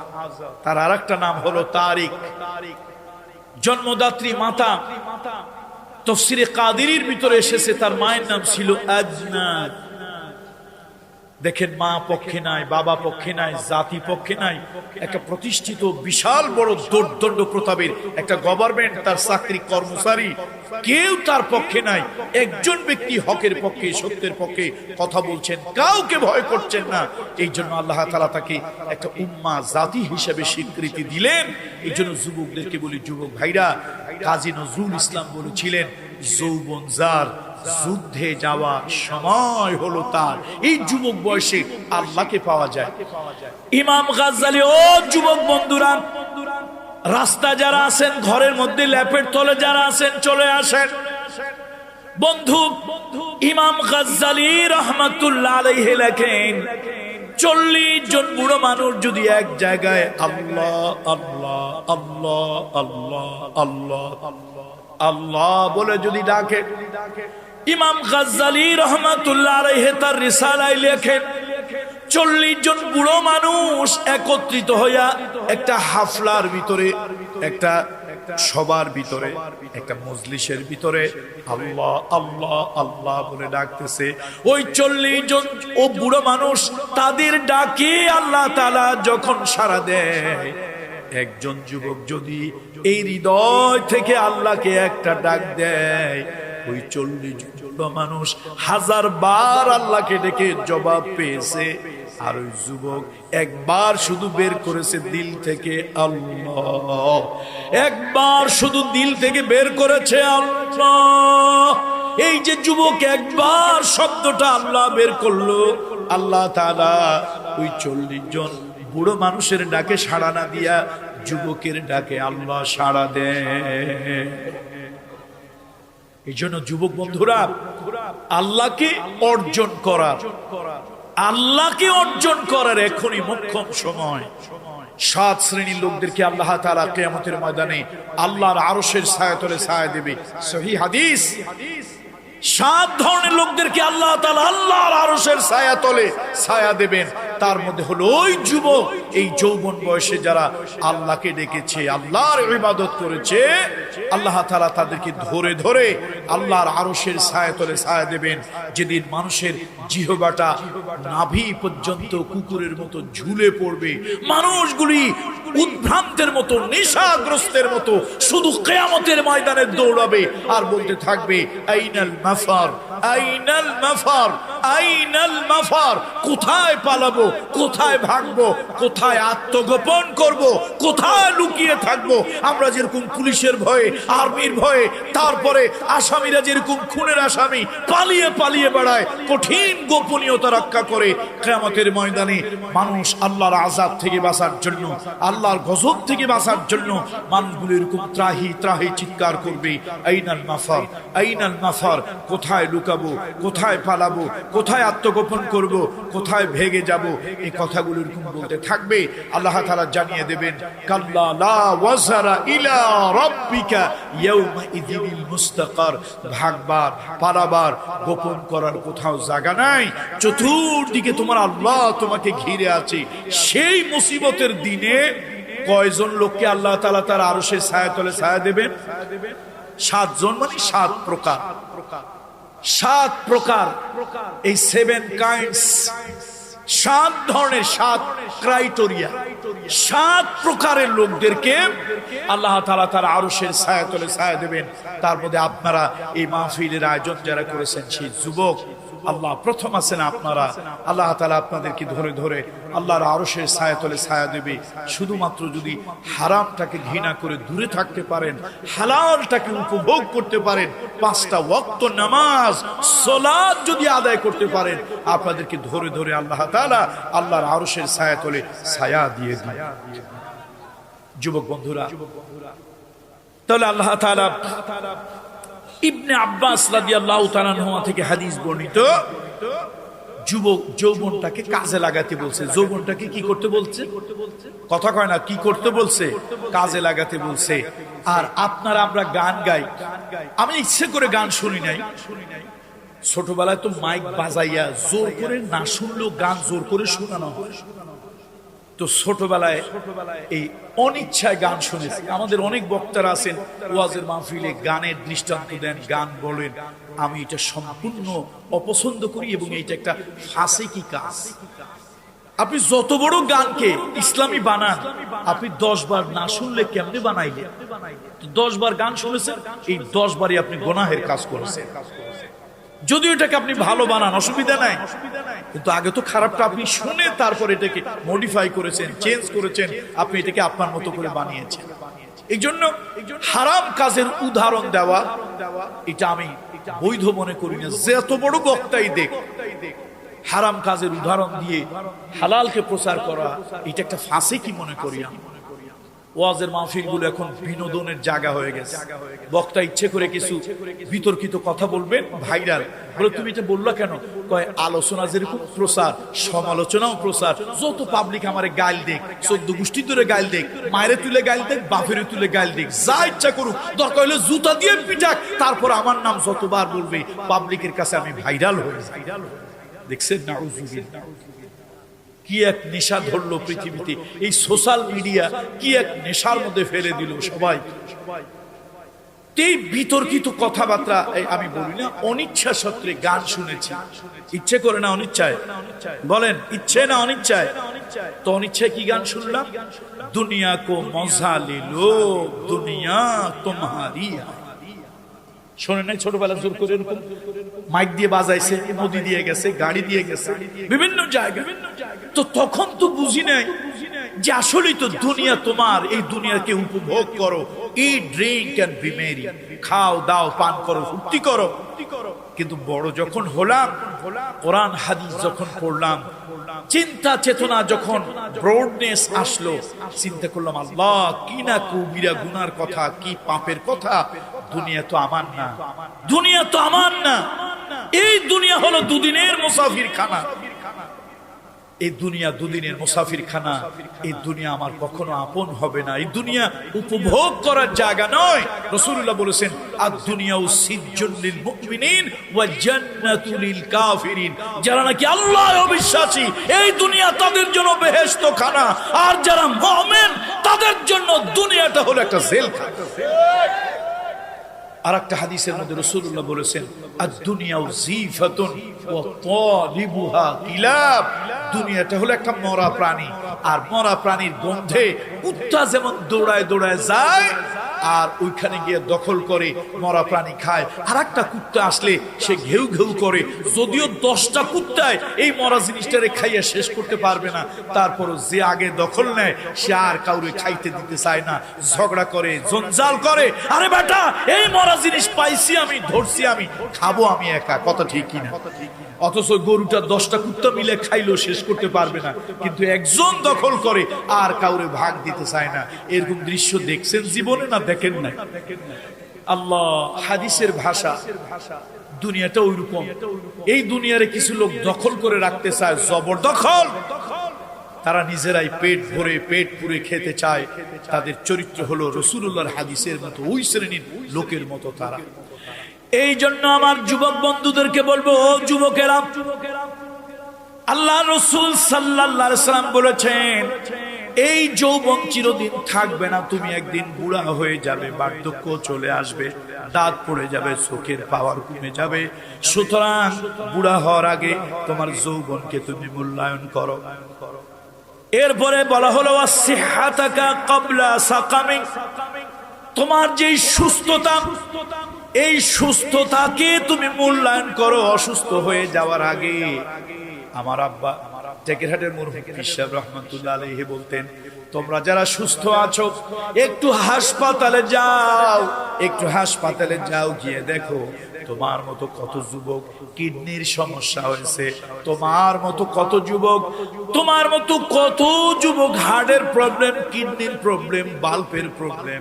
তার আরেকটা নাম হলো তারিক। জন্মদাত্রী মাতা তাফসীরে কাদিরির ভিতরে এসেছে, তার মায়ের নাম ছিল আজনাদ। দেখেন, মা পক্ষে নাই, বাবা পক্ষে নাই, জাতি পক্ষে নাই, একটা প্রতিষ্ঠিত বিশাল বড় দোর্দণ্ড প্রতাপের একটা গভর্নমেন্ট, তার চাকরি কর্মচারী কেউ তার পক্ষে নাই। একজন ব্যক্তি হকের পক্ষে, সত্যের পক্ষে কথা বলছেন, কাউকে ভয় করছেন না। এই জন্য আল্লাহ তাআলা তাকে একটা উম্মাহ, জাতি হিসেবে স্বীকৃতি দিলেন। এই জন্য যুবকদেরকে বলি, যুবক ভাইরা, কাজী নজরুল ইসলাম বলেছিলেন, যৌবন যার, যুদ্ধে যাওয়ার সময় হলো তার। এই যুবক বয়সে আল্লাহকে পাওয়া যায়। ইমাম গাজ্জালী, ও যুবক বন্ধুরা, রাস্তা যারা আছেন, ঘরের মধ্যে ল্যাপের তলে যারা আছেন, চলে আসেন। বন্ধু, ইমাম গাজ্জালী রাহমাতুল্লাহ আলাইহি লেখেন, 40 জন বুড়ো মানুষ যদি এক জায়গায় আল্লাহ আল্লাহ আল্লাহ আল্লাহ আল্লাহ আল্লাহ বলে যদি ডাকে, ইমাম গাজ্জালী রাহমাতুল্লাহ আলাইহি তার রিসালায় লেখেন, 40 জন বুড়ো মানুষ একত্রিত হইয়া একটা হাফলার ভিতরে, একটা সবার ভিতরে, একটা মজলিসের ভিতরে আল্লাহ আল্লাহ আল্লাহ বলে ডাকতেছে। ওই 40 জন ও বুড়ো মানুষ, তাদের ডাকে আল্লাহ তাআলা যখন সাড়া দেয়, একজন যুবক যদি এই হৃদয় থেকে আল্লাহকে একটা ডাক দেয়, ওই 40 জন মানুষ 1000 বার আল্লাহকে ডেকে জবাব পেয়েছে। আর ওই যুবক একবার শুধু বের করেছে দিল থেকে আল্লাহ, একবার শুধু দিল থেকে বের করেছে আল্লাহ। এই যে যুবক একবার শব্দটা আল্লাহ বের করলো, আল্লাহ তাআলা ওই 40 জন বুড়ো মানুষের ডাকে সাড়া না দিয়া যুবকের ডাকে আল্লাহ সাড়া দেয়। এই জন্য যুবক বন্ধুরা, আল্লাহকে অর্জন করার, আল্লাহকে অর্জন করার এখনই মোক্ষম সময়। 7 শ্রেণীর লোকদেরকে আল্লাহ তাআলা কিয়ামতের ময়দানে আল্লাহর আরশের ছায়াতলে ছায়া দেবে। সহিহ হাদিস। 7 ধরনের লোকদেরকে আল্লাহ তাআলা আল্লাহর আরশের ছায়াতলে ছায়া দেবেন। তার মধ্যে হলো ওই যুবক, এই যৌবন বয়সে যারা আল্লাহকে ডেকেছে, আল্লাহর ইবাদত করেছে, আল্লাহ তাআলা তাদেরকে ধরে ধরে আল্লাহর আরশের ছায়াতলে ছায়া দেবেন। যেদিন মানুষের জিহ্বাটা নাভি পর্যন্ত কুকুরের মতো ঝুলে পড়বে, মানুষগুলি উদ্ভ্রান্তের মতো, নেশাগ্রস্তের মতো শুধু কিয়ামতের ময়দানে দৌড়াবে আর বলতে থাকবে, আইনাল মাফার, আইনাল মাফার, আইনাল মাফার। কোথায় পালাবো, কোথায় ভাগবো, কোথায় আত্মগোপন করব, কোথায় লুকিয়ে থাকবো? আমরা যেরকম পুলিশের ভয়ে, আর্মির ভয়ে, তারপরে আসামিরা যেরকম খুনের আসামি পালিয়ে পালিয়ে বেড়ায়, কঠিন গোপনীয়তা রক্ষা করে, কিয়ামতের ময়দানে মানুষ আল্লাহর আযাব থেকে বাঁচার জন্য, আল্লাহর গজব থেকে বাঁচার জন্য মানুষগুলো এরকম ত্রাহি ত্রাহি চিৎকার করবে, আইনাল মাফার, আইনাল মাফার। কোথায় লুকাবো, কোথায় পালাবো, কোথায় আত্মগোপন করব, কোথায় ভেগে যাব, এই কথাগুলো এরকম বলতে থাকবে। আল্লাহ তাআলা জানিয়ে দেবেন, কাল্লা লা ওয়াজারা ইলা রাব্বিকা ইয়াউমা ইযিল মুস্তাকার। ভাগবার, পালাবার, গোপন করার কোথাও জায়গা নাই। চতুর্দিকে তোমার আল্লাহ তোমাকে ঘিরে আছে। সেই মুসিবতের দিনে কয়জন লোককে আল্লাহ তাআলা তার আরশের ছায়াতলে ছায়া দেবেন? 7 জন, মানে 7 প্রকার। 7 প্রকার, এই 7 কাইন্ডস, 7 ধরনের, 7 ক্রাইটেরিয়া, 7 প্রকারের লোকদেরকে আল্লাহ তাআলা তার আরশের ছায়াতলে ছায়া দেবেন। তার মধ্যে আপনারা এই মাহফিলের আয়োজন যারা করেছেন, সেই যুবক আল্লাহ প্রথম আছেন আপনারা। আল্লাহ তাআলা আপনাদেরকে ধরে ধরে আল্লাহর আরশের ছায়াতলে ছায়া দেবে। শুধুমাত্র যদি হারামটাকে ঘৃণা করে দূরে থাকতে পারেন, হালালটাকে উপভোগ করতে পারেন, 5টা ওয়াক্ত নামাজ, সালাত যদি আদায় করতে পারেন, আপনাদেরকে ধরে ধরে আল্লাহ তাআলা আল্লাহর আরশের ছায়াতলে ছায়া দিয়ে দিন। যুবক বন্ধুরা, তাহলে আল্লাহ তাআলা ইবনে আব্বাস রাদিয়াল্লাহু তাআলা আনহু থেকে হাদিস বর্ণিত, যুবক যৌবনটাকে কাজে লাগাতে বলছে। যৌবনটাকে কি করতে বলছে? কথা কয় না, কি করতে বলছে? কাজে লাগাতে বলছে। আর আপনারা, আমরা গান গাই, আমি ইচ্ছে করে গান শুনি নাই। ছোটবেলায় তো মাইক বাজাইয়া জোর করে না শুনলেও গান জোর করে শোনানো হয়। তো ছোটবেলায় এই অনিচ্ছায় গান শুনেছি। আমাদের অনেক বক্তারা আছেন ওয়াজের মাহফিলে গানের দৃষ্টান্ত দেন, গান বলেন। আমি এটা সম্পূর্ণ অপছন্দ করি এবং এটা একটা ফাসিকি কাজ। আপনি যত বড় গানকে ইসলামী বানান, আপনি 10 বার না শুনলে কেমনে বানাইলেন? 10 বার গান শুনেছেন, এই 10 বারই আপনি গুনাহের কাজ করেছেন। যদিও এটাকে আপনি ভালো বানান, অসুবিধা নাই, কিন্তু আগে তো খারাপটা আপনি শুনে তারপর এটাকে মডিফাই করেছেন, চেঞ্জ করেছেন, আপনি এটাকে আপনার মতো করে বানিয়েছেন। এই জন্য হারাম কাজের উদাহরণ দেওয়া এটা আমি বৈধ মনে করি না। যে এত বড় বক্তাই দেখ, হারাম কাজের উদাহরণ দিয়ে হালালকে প্রচার করা এটা একটা ফাসিকি মনে করি আমি। ওয়াজের মাহফিলগুলো এখন বিনোদনের জায়গা হয়ে গেছে। বক্তা ইচ্ছে করে কিছু বিতর্কিত কথা বলবেন, ভাইরাল বলে তুমি এটা বললা কেন? কয় আলোচনা যেরকম প্রচার, সমালোচনাও প্রচার। যত পাবলিক আমারে গাইল দেখ, 14 গোষ্ঠী ধরে গাইল দেখ, মায়েরে তুলে গাইল দেখ, বাপেরে তুলে গাইল দেখ, যা ইচ্ছা করুক, দরকার হলে জুতা দিয়ে পিটাক, তারপর আমার নাম যতবার বলবে পাবলিকের কাছে আমি ভাইরাল হয়ে যাই। দেখছেন না, কি এক নেশা ধরলো পৃথিবীতে। এই সোশ্যাল মিডিয়া কি এক নেশার মধ্যে ফেলে দিল সবাই। এই বিতর্কিত কথাবার্তা আমি বলি না, অনিচ্ছা সত্ত্বে গান শুনেছি। ইচ্ছে করে না অনিচ্ছায়? বলেন ইচ্ছে না অনিচ্ছায়? তো অনিচ্ছায় কি গান শুনলাম? দুনিয়া কো মজা লে লো, দুনিয়া তোমারি। শোনে নাই ছোটবেলা জোর করে এরকম মাইক দিয়ে বাজাইছে, নদী দিয়ে গেছে, গাড়ি দিয়ে গেছে বিভিন্ন জায়গায়। তো তখন তো বুঝি নাই যে আসলেই তো দুনিয়া তোমার, এই দুনিয়াকে উপভোগ করো, ইট ড্রিঙ্ক এন্ড বি মেরি, খাও দাও পান করো, ফুর্তি করো। কিন্তু বড় যখন হলাম, কোরআন হাদিস যখন পড়লাম, চিন্তা চেতনা যখন ব্রডনেস আসলো, চিন্তা করলাম আল্লাহ কি না কবিরা গুনার কথা, কি পাপের কথা। দুনিয়া তো আমার না, দুনিয়া তো আমার না। এই দুনিয়া হলো দুদিনের মুসাফির খানা। এই দুনিয়া দুদিনের মুসাফির খানা। এই দুনিয়া আমার কখনো আপন হবে না। এই দুনিয়া উপভোগ করার জায়গা নয়। রাসূলুল্লাহ বলেছেন আদ-দুনিয়াউ সিজ্জুন লিল মুমিনিন ওয়া জান্নাতুল লিল কাফিরিন। যারা নাকি আল্লাহ অবিশ্বাসী, এই দুনিয়া তাদের জন্য বেহেশত খানা, আর যারা মুমিন তাদের জন্য দুনিয়াটা হলো একটা জেলখানা। আর একটা হাদিসের মধ্যে রাসূলুল্লাহ বলেছেন আদ-দুনিয়াউ জিফাতুন ওয়া তালিবুহা কিলাব। দুনিয়াটা হলো একটা মরা প্রাণী, আর মরা প্রাণীর গন্ধে কুত্তা যেমন দৌড়ায় দৌড়ায় যায় আর ওইখানে গিয়ে দখল করে মরা প্রাণী খায়, আর একটা কুত্তা আসলে সে ঘেউ ঘেউ করে। যদিও 10টা কুত্তায় এই মরা জিনিসটারে খাইয়া শেষ করতে পারবে না, তারপরও যে আগে দখল নেয় সে আর কাউরে খাইতে দিতে চায় না, ঝগড়া করে, জঞ্জাল করে। আরে বেটা, এই মরা জিনিস পাইছি আমি, ধরছি আমি, খাবো আমি একা, কথা ঠিক কিনা? অথচ গরুটা 10টা কুত্তা মিলে খাইলেও শেষ করতে পারবে না, কিন্তু একজন দখল করে আর কাউরে ভাগ দিতে চায় না। এরকম দৃশ্য দেখছেন জীবনে না দেখেন নাই? আল্লাহ হাদিসের ভাষা, দুনিয়াটা ওইরকম। এই দুনিয়ারে কিছু লোক দখল করে রাখতে চায়, জবরদখল। তারা নিজেরাই পেট ভরে পেট পুরে খেতে চায়। তাদের চরিত্র হলো রাসূলুল্লাহর হাদিসের মতো ওই শ্রেণীর লোকের মতো তারা। এই জন্য আমার যুবক বন্ধুদেরকে বলবো, ও যুবকেরা, আল্লাহ রাসূল সাল্লাল্লাহু আলাইহি ওয়াসাল্লাম বলেছেন এই যৌবন চিরদিন থাকবে না, তুমি একদিন বুড়া হয়ে যাবে, বার্ধক্য চলে আসবে, দাঁত পড়ে যাবে, চোখের পাওয়ার কমে যাবে। সুতরাং বুড়া হওয়ার আগে তোমার যৌবনকে তুমি মূল্যায়ন করো। এরপরে বলা হলো ওয়াসিহাতাকা ক্বাবলা সাকামিক, তোমার যে সুস্থতা, এই সুস্থতাকে তুমি মূল্যায়ন করো অসুস্থ হয়ে যাওয়ার আগে। আমার আব্বা টেকেরহাটের মুরব্বি পীর সাহেব রাহমাতুল্লাহ আলাইহি বলতেন, তোমরা যারা সুস্থ আছো একটু হাসপাতালে যাও, একটু হাসপাতালে যাও, গিয়ে দেখো তোমার মতো কত যুবক কিডনির সমস্যা হয়েছে, তোমার মতো কত যুবক, তোমার মতো কত যুবক হার্টের প্রবলেম, কিডনির প্রবলেম, বাল্বের প্রবলেম।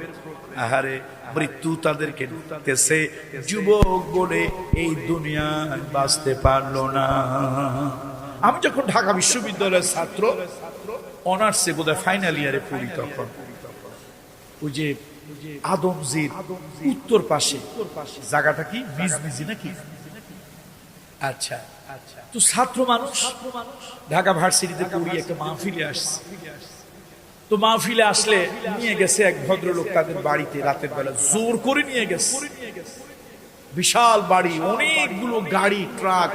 আহারে, মৃত্যু তাদেরকে নিতেছে, যুবক বলে এই দুনিয়ায় বাঁচতে পারলো না। আমি যখন ঢাকা বিশ্ববিদ্যালয়ের ছাত্র, অনার্সে বোধহয় ফাইনাল ইয়ারে পড়ি, তখন ওই যে আদমজির উত্তর পাশে জায়গাটা কি মিজমিজি নাকি আচ্ছা তো ছাত্র মানুষ ঢাকা ভার্সিটিতে পড়ি, একটা মাহফিলে আসছে। তো মাহফিলে আসলে নিয়ে গেছে এক ভদ্রলোক তাদের বাড়িতে, রাতের বেলা জোর করে নিয়ে গেছে। বিশাল বাড়ি, অনেকগুলো গাড়ি, ট্রাক,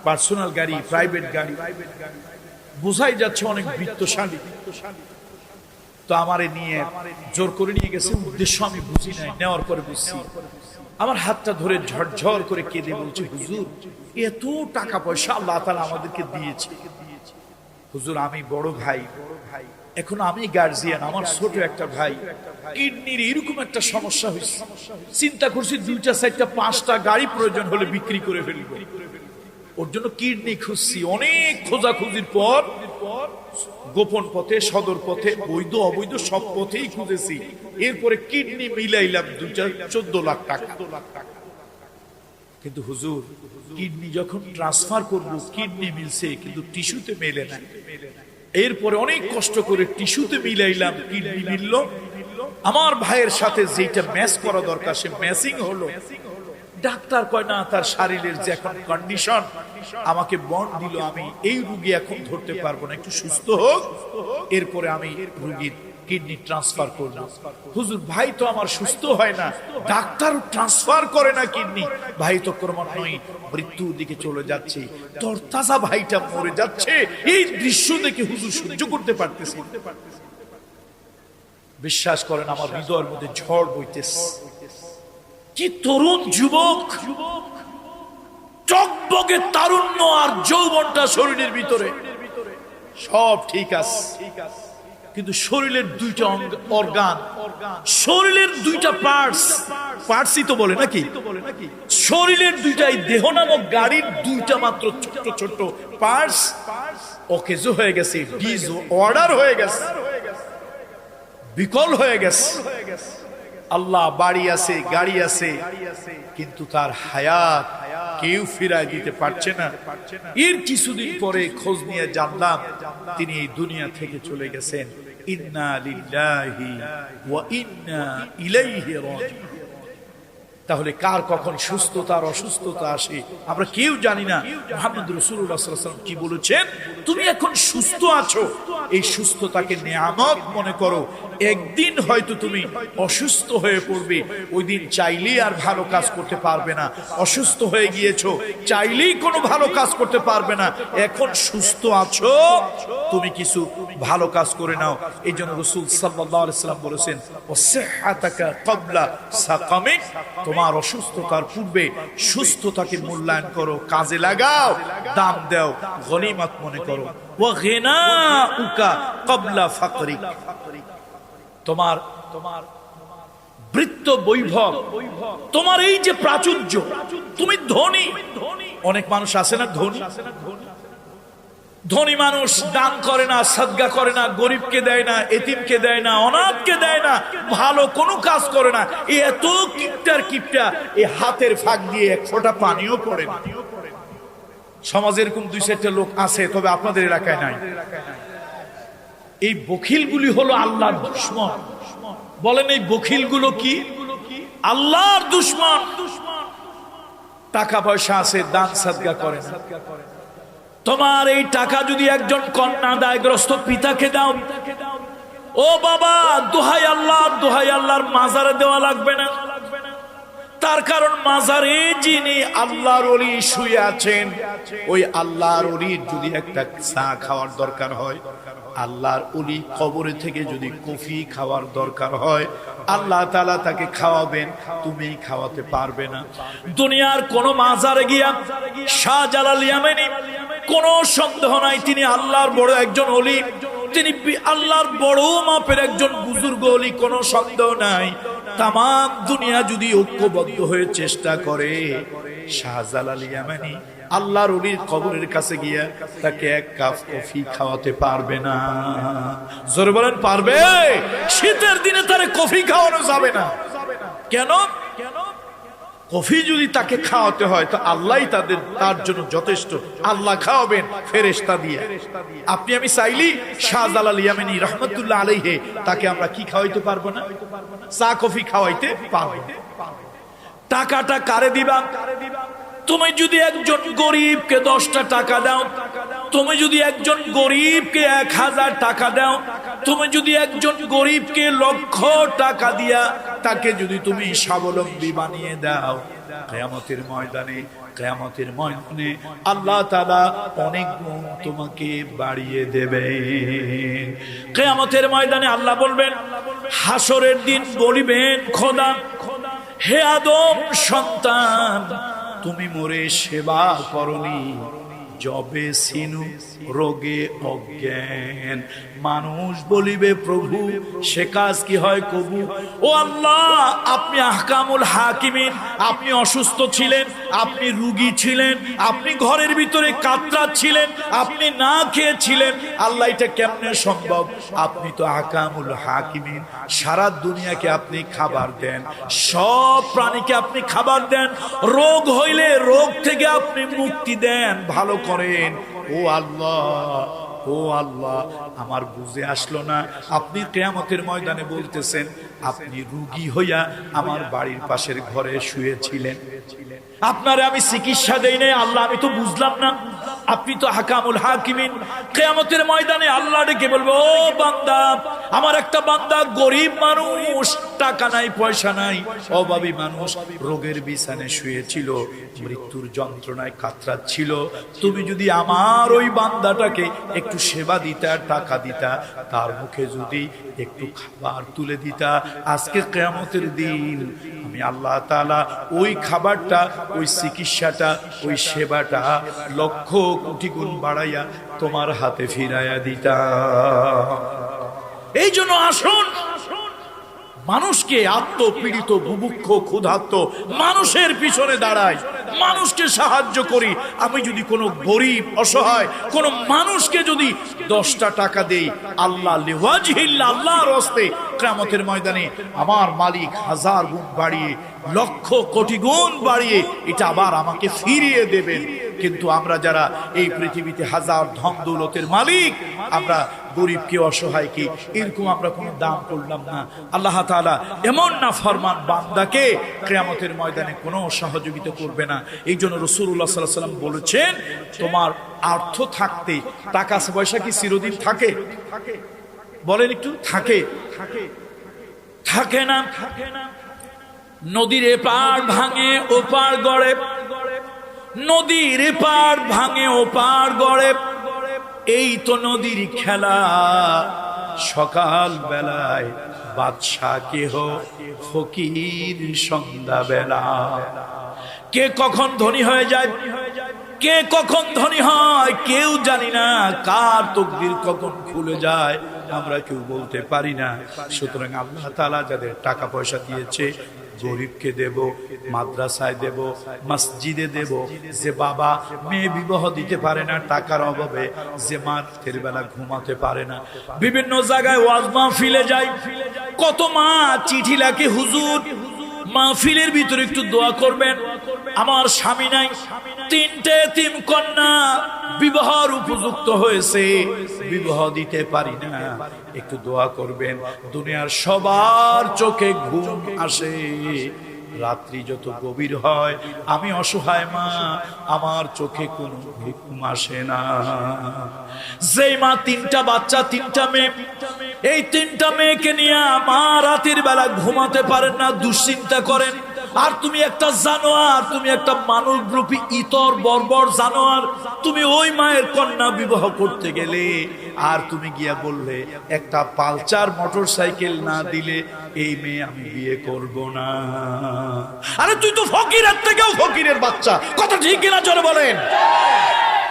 পার্সোনাল গাড়ি, প্রাইভেট গাড়ি, বোঝাই যাচ্ছে অনেক বিত্তশালী। তো আমারে নিয়ে জোর করে নিয়ে গেছে, উদ্দেশ্য আমি বুঝি নাই, নেওয়ার পরে বুঝছি। আমার হাতটা ধরে ঝরঝর করে কেঁদে বলছে, হুজুর এত টাকা পয়সা আল্লাহ তাআলা আমাদেরকে দিয়েছে। হুজুর আমি বড় ভাই, এখন আমি গার্জিয়ান, আমার ছোট একটা ভাই কিডনির এরকম একটা সমস্যা হয়েছে। চিন্তা করছি 2টা 4টা 5টা গাড়ি প্রয়োজন হলে বিক্রি করে ফেলবো, ওর জন্য কিডনি খুঁজছি। অনেক খোঁজাখুঁজির পর গোপন পথে, সদর পথে, বৈধ অবৈধ সব পথেই খুঁজেছি। এরপরে কিডনি মিলাইলাম 14 লাখ টাকা। কিন্তু হুজুর কিডনি যখন ট্রান্সফার করব, কিডনি মিলছে কিন্তু টিস্যুতে মেলে না। এরপরে অনেক কষ্ট করে টিস্যুতে মিলাইলাম, কিডনি মিলল। আমার ভাইয়ের সাথে যেটা ম্যাচ করা দরকার সে ম্যাচিং হলো। ডাক্তার কয় না, তার শরীরের যে এখন কন্ডিশন, আমাকে বন্ড দিল, আমি এই রোগী এখন ধরতে পারবো না, একটু সুস্থ হোক, এরপরে আমি রোগীর কিডনি ট্রান্সফার করব। হুজুর ভাই তো আমার সুস্থ হয় না, ডাক্তার ট্রান্সফার করে না কিডনি, ভাই তো ক্রমান্বয়ে মৃত্যুর দিকে চলে যাচ্ছে, তরতাজা ভাইটা মরে যাচ্ছে। এই দৃশ্য দেখে হুজুর সহ্য করতে পারতেছি। বিশ্বাস করেন আমার হৃদয়ের মধ্যে ঝড় বইতেছে। কি তরুণ যুবক, টকবকে তারুণ্য আর যৌবনটা শরীরের ভিতরে, সব ঠিক আছে, কিন্তু শরীরের 2টা অর্গান, শরীরের 2টা পার্টসই তো বলে নাকি, শরীরের 2টাই দেহ নামক গাড়ির 2টা মাত্র ছোট্ট ছোট্ট পার্টস অকেজো হয়ে গেছে, ডিজ অর্ডার হয়ে গেছে, বিকল হয়ে গেছে। আল্লাহ বাড়ি আছে, গাড়ি আছে, কিন্তু তার হায়াত কেউ ফিরায় দিতে পারছে না। এর কিছুদিন পরে খোঁজ নিয়ে জানলাম তিনি এই দুনিয়া থেকে চলে গেছেন। ইন্না লিল্লাহি ওয়া ইন্না ইলাইহি রাজিউন। তাহলে কার কখন সুস্থতা আর অসুস্থতা আসে আমরা কেউ জানি না। মুহাম্মদ রাসূলুল্লাহ সাল্লাল্লাহু আলাইহি ওয়াসাল্লাম কি বলেছেন, তুমি এখন সুস্থ আছো, এই সুস্থতাকে নেয়ামত মনে করো। একদিন হয়তো তুমি অসুস্থ হয়ে পড়বে, ওই দিন চাইলেই আর ভালো কাজ করতে পারবে না। অসুস্থ হয়ে গিয়েছো, চাইলেই কোনো ভালো কাজ করতে পারবে না। এখন সুস্থ আছো, তুমি কিছু ভালো কাজ করে নাও। এই জন্য রাসূল সাল্লাল্লাহু আলাইহি ওয়াসাল্লাম বলেছেন, ওয়াসিহহাতাকা ক্বাবলা সাকামিক, তোমার অসুস্থতার পূর্বে সুস্থতাকে মূল্যায়ন করো, কাজে লাগাও, দাম দাও, গনিমত মনে করো। ওয়া গিনাউকা ক্বাবলা ফাকরিক, তোমার বৃত্ত বৈভব, তোমার এই যে প্রাচুর্য, তুমি ধনী। অনেক মানুষ আছে না ধনী, ধনী মানুষ দান করে না, সাদগা করে না, গরিবকে দেয় না, এতিমকে দেয় না, অনাথকে দেয় না, ভালো কোনো কাজ করে না। এত কিপটা এই হাতের ফাঁক দিয়ে এক ফোঁটা পানিও পড়ে না। সমাজে এরকম 2-4টা লোক আছে, তবে আপনাদের এলাকায় নাই। এই বখিলগুলি হলো আল্লাহর দুশমন। বলেন এই বখিলগুলো কি? আল্লাহর দুশমন। টাকা পয়সা আছে, দান সাদগা করে না। তোমার এই টাকা যদি একজন কন্যা দায়গ্রস্ত পিতাকে দাও, ও বাবা দোহাই আল্লাহ, দোহাই আল্লাহর মাজারে দেওয়া লাগবে না। তার কারণ মাজারে যিনি আল্লাহর ওলি শুয়ে আছেন, ওই আল্লাহর ওলির যদি একটা চা খাওয়ার দরকার হয়, আল্লাহর ওলি কবরে থেকে যদি কফি খাওয়ার দরকার হয়, আল্লাহ তাআলা তাকে খাওয়াবেন, তুমি খাওয়াতে পারবে না। দুনিয়ার কোন মাজারে গিয়া শাহজালাল ইয়ামানি, কোনো সন্দেহ নাই তিনি আল্লাহর বড় একজন ওলি, তিনি আল্লাহর বড় মাপের একজন বুজুর্গ ওলি, কোনো সন্দেহ নাই। তামাম দুনিয়া যদি ঐক্যবদ্ধ হয়ে চেষ্টা করে, শাহজালাল ইয়ামানি আল্লাহর ওলির কবরের কাছে গিয়া তাকে এক কাপ কফি খাওয়াতে পারবে না। জোরে বলেন পারবে? শীতের দিনে তারে কফি খাওয়ানো যাবে না। কেন? কফি যদি তাকে খাওয়াতে হয় তো আল্লাহই তার জন্য যথেষ্ট। আল্লাহ খাওয়াবেন ফেরেশতা দিয়ে। আপনি আমি চাইলি শাহজালাল ইয়ামানি রাহমাতুল্লাহ আলাইহি তাকে আমরা কি খাওয়াইতে পারবো না? চা কফি খাওয়াইতে পারবো। টাকাটা কারে দিবা? তুমি যদি একজন গরিবকে 10টা টাকা দাও, তুমি যদি একজন গরিবকে 1000 টাকা দাও, তুমি যদি একজন গরিবকে 1,00,000 টাকা দিয়া তাকে যদি তুমি স্বাবলম্বী বানিয়ে দাও, কিয়ামতের ময়দানে আল্লাহ তাআলা অনেক গুণ তোমাকে বাড়িয়ে দেবে। কিয়ামতের ময়দানে আল্লাহ বলবেন, হাসরের দিন বলিবেন খোদা, হে আদম সন্তান, তুমি মোরে সেবা করনি, জবে সিনু রোগে অজ্ঞান। মানুষ বলিবে প্রভু সে কাজ কি হয় কবু। ও আল্লাহ, আপনি আহকামুল হাকিমিন, আপনি অসুস্থ ছিলেন, আপনি রোগী ছিলেন, আপনি ঘরের ভিতরে কাতরাচ্ছিলেন, আপনি না খেয়েছিলেন। আল্লাহ, এটা কেমনে সম্ভব? আপনি তো আহকামুল হাকিমিন, সারা দুনিয়াকে আপনি খাবার দেন, সব প্রাণীকে আপনি খাবার দেন, রোগ হইলে রোগ থেকে আপনি মুক্তি দেন, ভালো করেন। ও আল্লাহ, আমার বুঝে আসলো না, আপনি কিয়ামতের ময়দানে বলতেছেন আপনি রোগী হইয়া আমার বাড়ির পাশের ঘরে শুয়েছিলেন, আপনারে আমি চিকিৎসা দেই নাই। আল্লাহ, আমি তো বুঝলাম না, আপনি তো হাকামুল হাকিমিন। কিয়ামতের ময়দানে আল্লাহ ডেকে বলবো, ও বান্দা, আমার একটা বান্দা গরিব মানুষ, টাকা নাই পয়সা নাই, অভাবী মানুষ, রোগের বিছানায় শুয়েছিল, মৃত্যুর যন্ত্রণায় কাতরাচ্ছিল। তুমি যদি আমার ওই বান্দাটাকে একটু সেবা দিতা, টাকা দিতা, তার মুখে যদি একটু খাবার তুলে দিতা, আজকে কিয়ামতের দিন আমি আল্লাহ তাআলা ওই খাবারটা, ওই চিকিৎসাটা, ওই সেবাটা 1,00,000 কোটি গুণ বাড়াইয়া তোমার হাতে ফিরাইয়া দিতা। এই জন্য আসুন, মানুষকে আত্মপীড়িত, বুভুক্ষ, ক্ষুধার্ত মানুষের পিছনে দাঁড়াই, মানুষকে সাহায্য করি। আমি যদি কোনো গরিব অসহায় কোন মানুষকে যদি 10টা টাকা দেই, আল্লাহ লিওয়াজহিল্লাহ, আল্লাহর হস্তে, কিয়ামতের ময়দানে আমার মালিক 1000 গুণ বাড়িয়ে, 1,00,000 কোটি গুণ বাড়িয়ে এটা আবার আমাকে ফিরিয়ে দেবেন। কিন্তু আমরা যারা এই পৃথিবীতে হাজার ধন দৌলতের মালিক, আমরা গরিবকে, অসহায়কে এরকম আমরা কোনো দাম করলাম না। আল্লাহ তাআলা এমন না ফরমান বান্দাকে কিয়ামতের ময়দানে কোনো সহযোগিতা করবে না। এই জন্য রাসূলুল্লাহ সাল্লাল্লাহু আলাইহি ওয়াসাল্লাম বলেছেন, তোমার অর্থ থাকতে টাকা পয়সা কি চিরদিন থাকে? বলেন একটু, থাকে না। নদীর এপার ভাঙে ওপার গড়ে, নদীর এপার ভাঙে ওপার গড়ে, এই তো নদীর খেলা। সকাল বেলায় বাদশা কেহ, ফকির সন্ধ্যা বেলা। কে কখন ধনী হয়ে যায়, কে কখন ধনী হয় কেউ জানি না, কার তকদির কখন খুলে যায় আমরা কেউ বলতে পারি না। সুতরাং আল্লাহ তাআলা যাদের টাকা পয়সা দিয়েছে, গরিবকে দেব, মাদ্রাসায় দেব, মসজিদে দেব। যে বাবা মেয়ে বিবাহ দিতে পারে না টাকার অভাবে, যে মা রাতের বেলা ঘুমাতে পারে না, বিভিন্ন জায়গায় ওয়াজ মাহফিলে যায়, কত মা চিঠি লেখে, হুজুর মাহফিলের ভিতরে একটু দোয়া করবেন, আমার স্বামী নাই, 3টে এতিম কন্যা বিবাহর উপযুক্ত হয়েছে, বিবাহ দিতে পারি না, একটু দোয়া করবেন। দুনিয়ার সবার চোখে ঘুম আসে, রাত্রি যত গভীর হয়, আমি অসহায় মা, আমার চোখে কোনো ঘুম আসে না। যেই মা 3টা বাচ্চা, 3টা মেয়ে, এই 3টা মেয়েকে নিয়ে মা রাতের বেলা ঘুমাতে পারেন না, দুশ্চিন্তা করেন। আর তুমি একটা জানোয়ার, তুমি একটা মানবরূপী ইতর বর্বর জানোয়ার, তুমি ওই মায়ের কন্যা বিবাহ করতে গেলে, আর তুমি গিয়া বললে একটা পালচার মোটরসাইকেল না দিলে এই মেয়ে আমি বিয়ে করব না। আরে তুই তো ফকিরের থেকেও ফকিরের বাচ্চা, কথা ঠিক কিনা জোরে বলেন।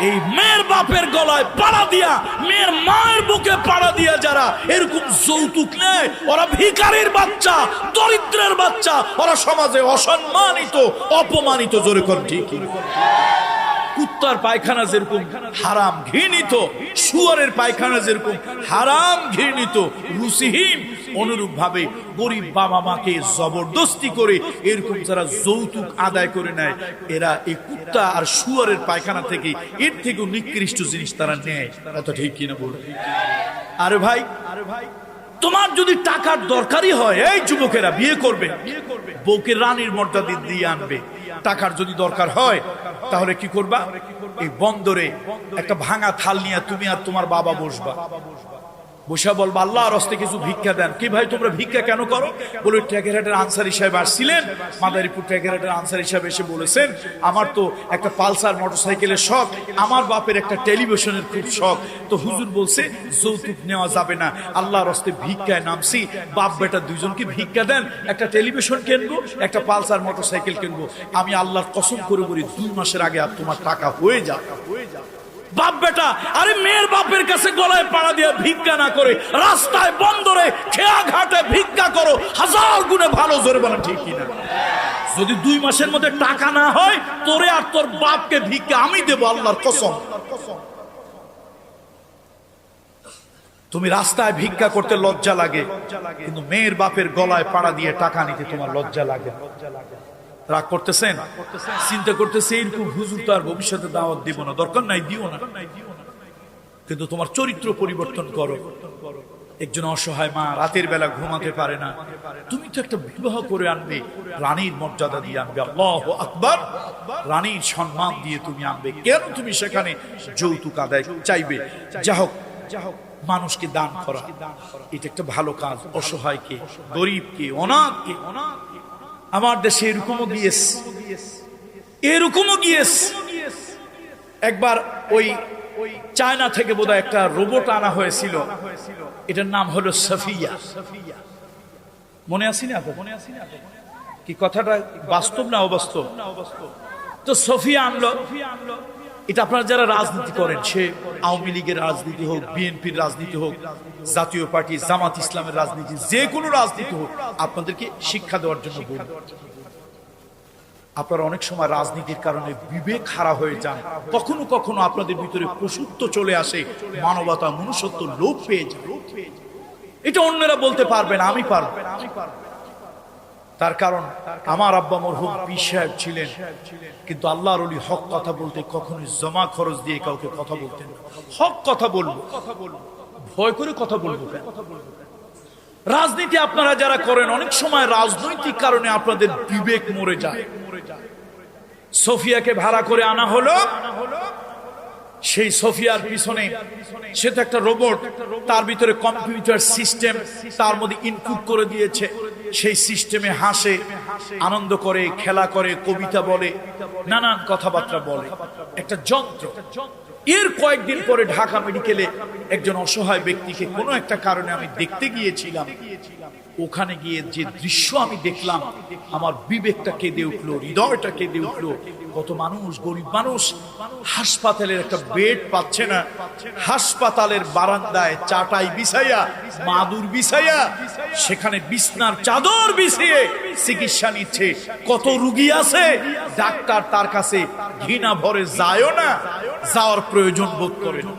এই মেয়ের বাপের গলায় পাড়া দিয়া, মেয়ের মায়ের বুকে পাড়া দিয়া যারা এরকম যৌতুক নেয়, ওরা ভিখারির বাচ্চা, দরিদ্রের বাচ্চা, ওরা সমাজে অসম্মানিত, অপমানিত। জোরে কর ঠিক। কুত্তার পায়খানা যেরকম হারাম ঘৃণিত, শুয়োরের পায়খানা যেরকম হারাম ঘৃণিত, রুচিহীন, অনুরূপ ভাবে গরিব বাবা মাকে জবরদস্তি করে এরকম যারা যৌতুক আদায় করে নেয়, এরা এই কুত্তা আর শুয়োরের পায়খানা থেকে, এর থেকেও নিকৃষ্ট জিনিস তারা নেয়। কথা ঠিক কিনা বলুন? আরে ভাই, তোমার যদি টাকার দরকারই হয়, এই যুবকেরা বিয়ে করবে, বউকে রানীর মর্যাদা দিয়ে আনবে। টাকার যদি দরকার হয় তাহলে কি করবা? এই বন্দরে একটা ভাঙা থাল নিয়ে তুমি আর তোমার বাবা বসবা, বসে বলবা আল্লাহর হস্তে কিছু ভিক্ষা দেন। কি ভাই তোমরা ভিক্ষা কেন করো? বলে টেকেরহাটের আনসারী সাহেব আসছিলেন, মাদারীপুর টেকেরহাটের আনসারী সাহেব এসে বলেছেন আমার তো একটা পালসার মোটরসাইকেলের শখ, আমার বাপের একটা টেলিভিশনের খুব শখ, তো হুজুর বলছে যৌতুক নেওয়া যাবে না, আল্লাহর হস্তে ভিক্ষায় নামছি, বাপ বেটা দুইজনকে ভিক্ষা দেন, একটা টেলিভিশন কিনবো, একটা পালসার মোটরসাইকেল কিনবো। আমি আল্লাহর কসম করে বলি 2 মাসের আগে আর তোমার টাকা হয়ে যাবে। বাপ বেটা, আরে মেয়ের বাপের কাছে গলায় পাড়া দিয়ে ভিক্ষা না করে রাস্তায় বন্দরে খেয়া ঘাটে ভিক্ষা করো, 1000 গুণে ভালো। জোরে বলেন ঠিক কিনা? যদি 2 মাসের মধ্যে টাকা না হয়, তোরে আর তোর বাপকে ভিক্ষা আমি দেবো, আল্লাহর কসম। তুমি রাস্তায় ভিক্ষা করতে লজ্জা লাগে, কিন্তু মেয়ের বাপের গলায় পাড়া দিয়ে টাকা নিতে তোমার লজ্জা লাগে। রাগ করতেছেন? চিন্তা করতেছে এরকম হুজুর তো আর ভবিষ্যতে দাওয়াত দিব না, দরকার নাই, দিও না। কিন্তু তোমার চরিত্র পরিবর্তন করো। একজন অসহায় মা রাতের বেলা ঘুমাতে পারে না, তুমি তো একটা বিবাহ করে আনবে, রানীর মর্যাদা দিয়ে আনবে, আল্লাহু আকবার, রানীর সম্মান দিয়ে তুমি আনবে। কেন তুমি সেখানে যৌতুক আদায় চাইবে? যা হোক, মানুষকে দান করা এটা একটা ভালো কাজ। অসহায়কে, গরিবকে, অনাথকে। আমার দেশে এরকমও গিয়েছে। একবার ওই চায়না থেকে বোধহয় একটা রোবট আনা হয়েছিল, এটার নাম হলো সফিয়া। মনে আছে না কি কথাটা? বাস্তব না অবাস্তব? তো সফিয়া আনলো। এটা আপনারা যারা রাজনীতি করেন, সে আওয়ামী লীগের রাজনীতি হোক, বিএনপির রাজনীতি হোক, জাতীয় পার্টি, জামাত ইসলামের রাজনীতি, যে কোনো রাজনীতি হোক, আপনাদেরকে শিক্ষা দেওয়ার জন্য বলি। আপনারা অনেক সময় রাজনীতির কারণে বিবেক হারা হয়ে যান, কখনো কখনো আপনাদের ভিতরে পশুত্ব চলে আসে, মানবতা, মনুষ্যত্ব লোপ পেয়ে যায়। এটা অন্যরা বলতে পারবে না, আমি পারবো। তার কারণ আমার আব্বা মরহুম পীর সাহেব ছিলেন, কিন্তু আল্লাহর ওলি হক কথা বলতে কখনোই জমা খরচ দিয়ে কাউকে কথা বলতেন। হক কথা বলবো, ভয় করে কথা বলবো কেন? রাজনীতি আপনারা যারা করেন, অনেক সময় রাজনৈতিক কারণে আপনাদের বিবেক মরে যায়। সোফিয়াকে ভাড়া করে আনা হলো। সেই সোফিয়ার পিছনে, সে তো একটা রোবট, তার ভিতরে কম্পিউটার সিস্টেম, তার মধ্যে ইনপুট করে দিয়েছে, সেই সিস্টেমে হাসে, আনন্দ করে, খেলা করে, কবিতা বলে, নানান কথাবার্তা বলে, একটা যন্ত্র। এর কয়েকদিন পরে ঢাকা মেডিকেলে একজন অসহায় ব্যক্তিকে কোনো একটা কারণে আমি দেখতে গিয়েছিলাম। ওখানে গিয়ে যে দৃশ্য আমি দেখলাম, আমার বিবেকটা কেঁদে উঠলো, হৃদয়টা কেঁদে উঠলো। কত মানুষ, গরিব মানুষ, হাসপাতালের একটা বেড পাচ্ছে না, হাসপাতালের বারান্দায় চাটাই বিছাইয়া, মাদুর বিছাইয়া, সেখানে বিছনার চাদর বিছিয়ে চিকিৎসা নিচ্ছে। কত রোগী আছে, ডাক্তার তার কাছে ঘৃণা ভরে যায়ও না, যাওয়ার প্রয়োজন বোধ করে না।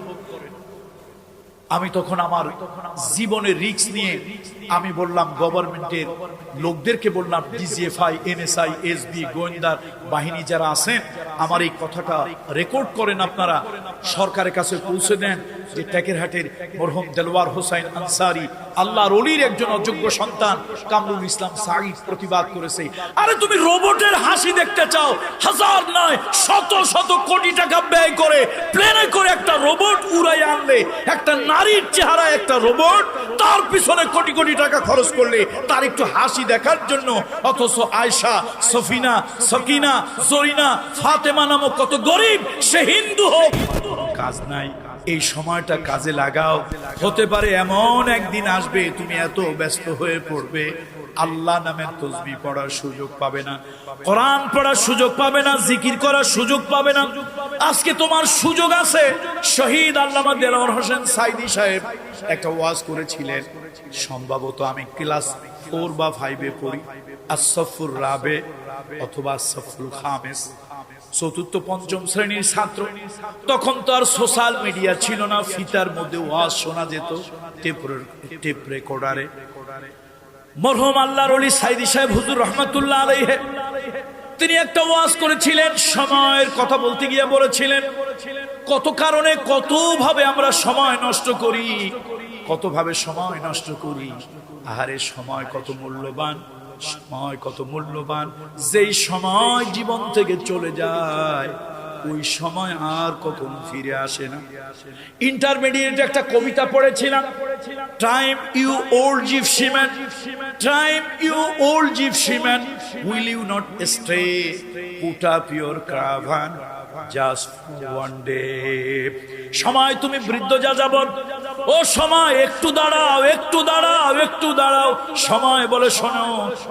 আমি তখন আমার জীবনের রিস্ক নিয়ে আমি বললাম, গভর্নমেন্টের লোকদেরকে বললাম, ডিজিএফআই, এনএসআই, এসবি, গোয়েন্দার বাহিনী যারা আছেন, আমার এই কথাটা রেকর্ড করেন, আপনারা সরকারের কাছে পৌঁছে দেন যে টেকেরহাটের মরহুম দেলওয়ার হোসাইন আনসারী, আল্লাহর ওলির একজন অযোগ্য সন্তান, কামরুল ইসলাম সাঈদ প্রতিবাদ করেছে। আরে তুমি রোবটের হাসি দেখতে চাও, 1000 নয়, শত শত কোটি টাকা ব্যয় করে প্লেনে করে একটা রোবট উড়াই আনলে, একটা নারীর চেহারা একটা রোবট, তার পিছনে কোটি কোটি টাকা খরচ করলে তার একটু হাসি দেখার জন্য। অথচ আয়েশা, সফিনা, সকিনা, জরিনা, ফাতেমা নামক কত গরিব, সে হিন্দু হোক, কাজ নাই। এই সময়টা কাজে লাগাও। হতে পারে এমন একদিন আসবে তুমি এত ব্যস্ত হয়ে পড়বে, আল্লাহ নামের তাসবিহ পড়ার সুযোগ পাবে না, কোরআন পড়ার সুযোগ পাবে না, জিকির করার সুযোগ পাবে না। আজকে তোমার সুযোগ আছে। শহীদ আল্লামা দেলওয়ার হোসেন সাঈদী সাহেব একটা ওয়াজ করেছিলেন, সম্ভবত আমি ক্লাস 4 বা 5 এ পড়ি, আসফুর রাবে অথবা আসফুল খামেস, 4র্থ-5ম শ্রেণীর ছাত্র। তখন তো আর সোশ্যাল মিডিয়া ছিল না, ফিতার মধ্যে ওয়াজ শোনা যেত, টেপ রেকর্ডারে। মরহুম আল্লাহর ওলি সাঈদী সাহেব হুজুর রহমাতুল্লাহ আলাইহি, তিনি একটা ওয়াজ করেছিলেন, সময়ের কথা বলতে গিয়ে বলেছিলেন, কত কারণে কত ভাবে আমরা সময় নষ্ট করি, কতভাবে সময় নষ্ট করি। আহারে সময় কত মূল্যবান, সময় কত মূল্যবান। যেই সময় জীবন থেকে চলে যায় ওই সময় আর কখন ফিরে আসে না। ইন্টারমিডিয়েটে একটা কবিতা পড়েছিলাম, time you old gypsy man, time you old gypsy man, will you not stay, put up your caravan just one day. সময় তুমি বৃদ্ধ যাযাবর, ও সময় একটু দাঁড়াও, একটু দাঁড়াও, একটু দাঁড়াও। সময় বলে শোনো,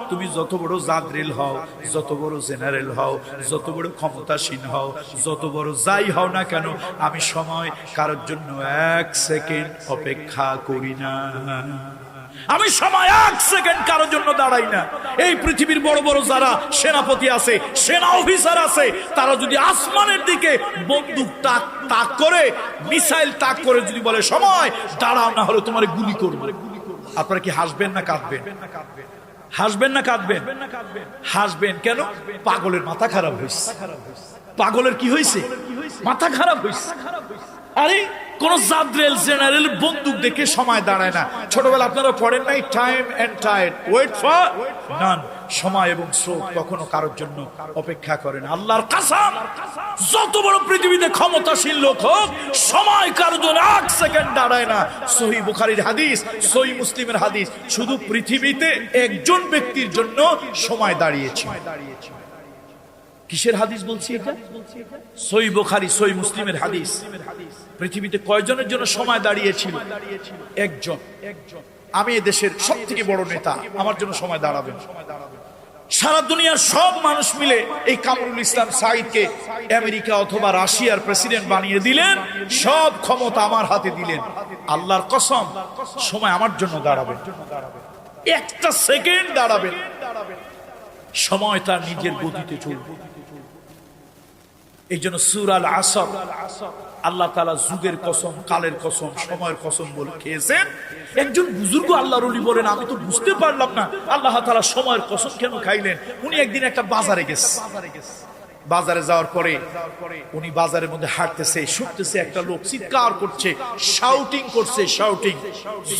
তুমি যত বড় জাদরিল হও, যত বড় জেনারেল হও, যত বড় ক্ষমতাসীন হও, যত বড় যাই হও না কেন, আমি সময় কারোর জন্য 1 সেকেন্ড অপেক্ষা করি না। আমি সময় 1 সেকেন্ড কারোর জন্য দাঁড়াই না। এই পৃথিবীর বড় বড় যারা সেনাপতি আছে, সেনা অফিসার আছে, তারা যদি আসমানের দিকে বন্দুক তাক করে, মিসাইল তাক করে যদি বলে সময় দাঁড়াও, না হলে তোমার গুলি করব, আপনারা কি হাসবেন না কাঁদবেন? হাসবেন না কাঁদবেন? হাসবেন কেন? পাগলের মাথা খারাপ হয়েছে। পাগলের কি হয়েছে? মাথা খারাপ হয়েছে। আরে কোন জাদরেল জেনারেল বন্দুক দেখে সময় দাঁড়ায় না। ছোটবেলা আপনারা পড়েন নাই, time and tide wait for none, সময় এবং স্রোত কখনো কারোর জন্য অপেক্ষা করে না। আল্লাহর কসম, যত বড় পৃথিবীতে ক্ষমতাশীল লোক হোক, সময় কারোর জন্য 1 সেকেন্ড দাঁড়ায় না। সহিহ বুখারীর হাদিস, সহিহ মুসলিমের হাদিস, শুধু পৃথিবীতে একজন ব্যক্তির জন্য সময় দাঁড়িয়েছে। কিসের হাদিস বলছি এটা? সহিহ বুখারী, সহিহ মুসলিমের হাদিস। পৃথিবীতে কয়জনের জন্য সময় দাঁড়িয়েছিল? একজন। আমি এই দেশের সবথেকে বড় নেতা, আমার জন্য সময় দাঁড়াবেন। সারা দুনিয়ার সব মানুষ মিলে এই কামরুল ইসলাম সাঈদকে আমেরিকা অথবা রাশিয়ার প্রেসিডেন্ট বানিয়ে দিলেন, সব ক্ষমতা আমার হাতে দিলেন। আল্লাহর কসম, সময় আমার জন্য দাঁড়াবেন, 1 সেকেন্ড দাঁড়াবেন। সময় তার নিজের গতিতে চলবে। এই জন্য সূরা আল আসর আল্লাহ তাআলা যুগের কসম, কালের কসম, সময়ের কসম বলে খেয়েছেন। একজন বুজুর্গ আল্লাহর ওলি বলেন, আমি তো বুঝতে পারলাম না আল্লাহ তাআলা সময়ের কসম কেন খাইলেন। উনি একদিন একটা বাজারে গেছে, বাজারে যাওয়ার পরে উনি বাজারের মধ্যে হাঁটতেছে, শুনতেছে একটা লোক চিৎকার করছে, শাউটিং করছে, শাউটিং,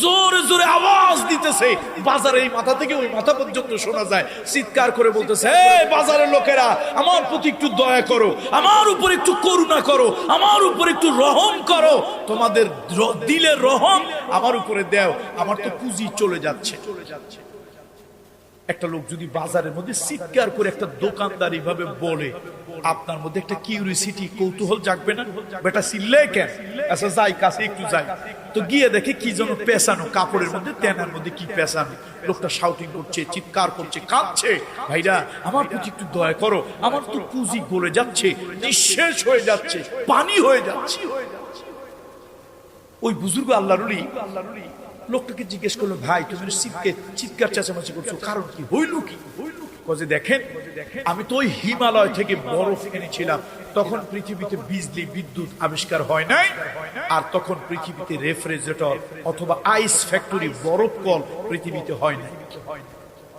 জোরে জোরে আওয়াজ দিতেছে। বাজারের এই মাথা থেকে ওই মাথা পর্যন্ত শোনা যায়। চিৎকার করে বলতেছে, হে বাজারের লোকেরা, আমার প্রতি একটু দয়া করো, আমার উপর একটু করুণা করো, আমার উপর একটু রহম করো, তোমাদের দিলের রহম আমার উপরে দাও, আমার তো পুঁজি চলে যাচ্ছে। একটা লোক যদি বাজারের মধ্যে চিৎকার করে একটা দোকানদার এইভাবে বলে, আপনার মধ্যে একটা কিউরিসিটি, কৌতূহল জাগবে না? বেটা চিল্লে কেন? আচ্ছা যাই, কাছে একটু যাই, তো গিয়ে দেখে কি যেন পেঁচানো, কাপড়ের মধ্যে তেনার মধ্যে কি পেঁচানো। লোকটা শাউটিং করছে, চিৎকার করছে, কাঁদছে, ভাইরা আমার প্রতি একটু দয়া করো, আমার তো পুঁজি গলে যাচ্ছে, নিঃশেষ হয়ে যাচ্ছে, পানি হয়ে যাচ্ছে। ওই বুজুর্গ আল্লাহর ওলি লোকটাকে জিজ্ঞেস করলো, ভাই তুমি চিৎকার চেঁচামেচি করছো, কারণ কি, হইল কি? কয়ে দেখেন, আমি তো ওই হিমালয় থেকে বরফ এনেছিলাম, তখন পৃথিবীতে বিজলি বিদ্যুৎ আবিষ্কার হয় নাই, আর তখন পৃথিবীতে রেফ্রিজারেটর অথবা আইস ফ্যাক্টরি, বরফ কল পৃথিবীতে হয় নাই।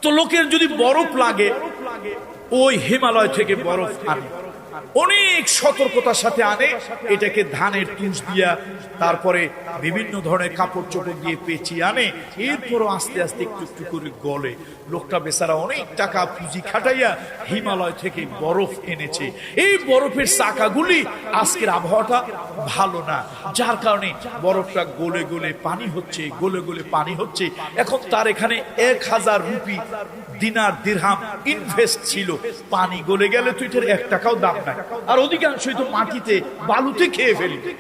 তো লোকের যদি বরফ লাগে, ওই হিমালয় থেকে বরফ আনে, অনেক সতর্কতার সাথে আনে, এটাকে ধানের তুষ দিয়া, তারপরে বিভিন্ন ধরনের কাপড় চোপড় দিয়ে পেঁচিয়ে আনে, এরপরও আস্তে আস্তে একটু একটু করে গলে। লোকটা বেচারা অনেক টাকা পুঁজি খাটাইয়া হিমালয় থেকে বরফ এনেছে। এই বরফের চাকাগুলি, আজকের আবহাওয়াটা ভালো না, যার কারণে বরফটা গলে গলে পানি হচ্ছে, গলে গলে পানি হচ্ছে। এখন তার এখানে 1000 রুপি, দিনার দিরহাম ইনভেস্ট ছিল, পানি গলে গেলে তো এটার 1 টাকাও দাম নাই, আর অধিকাংশই তো মাটিতে বালুতে খেয়ে ফেলবে।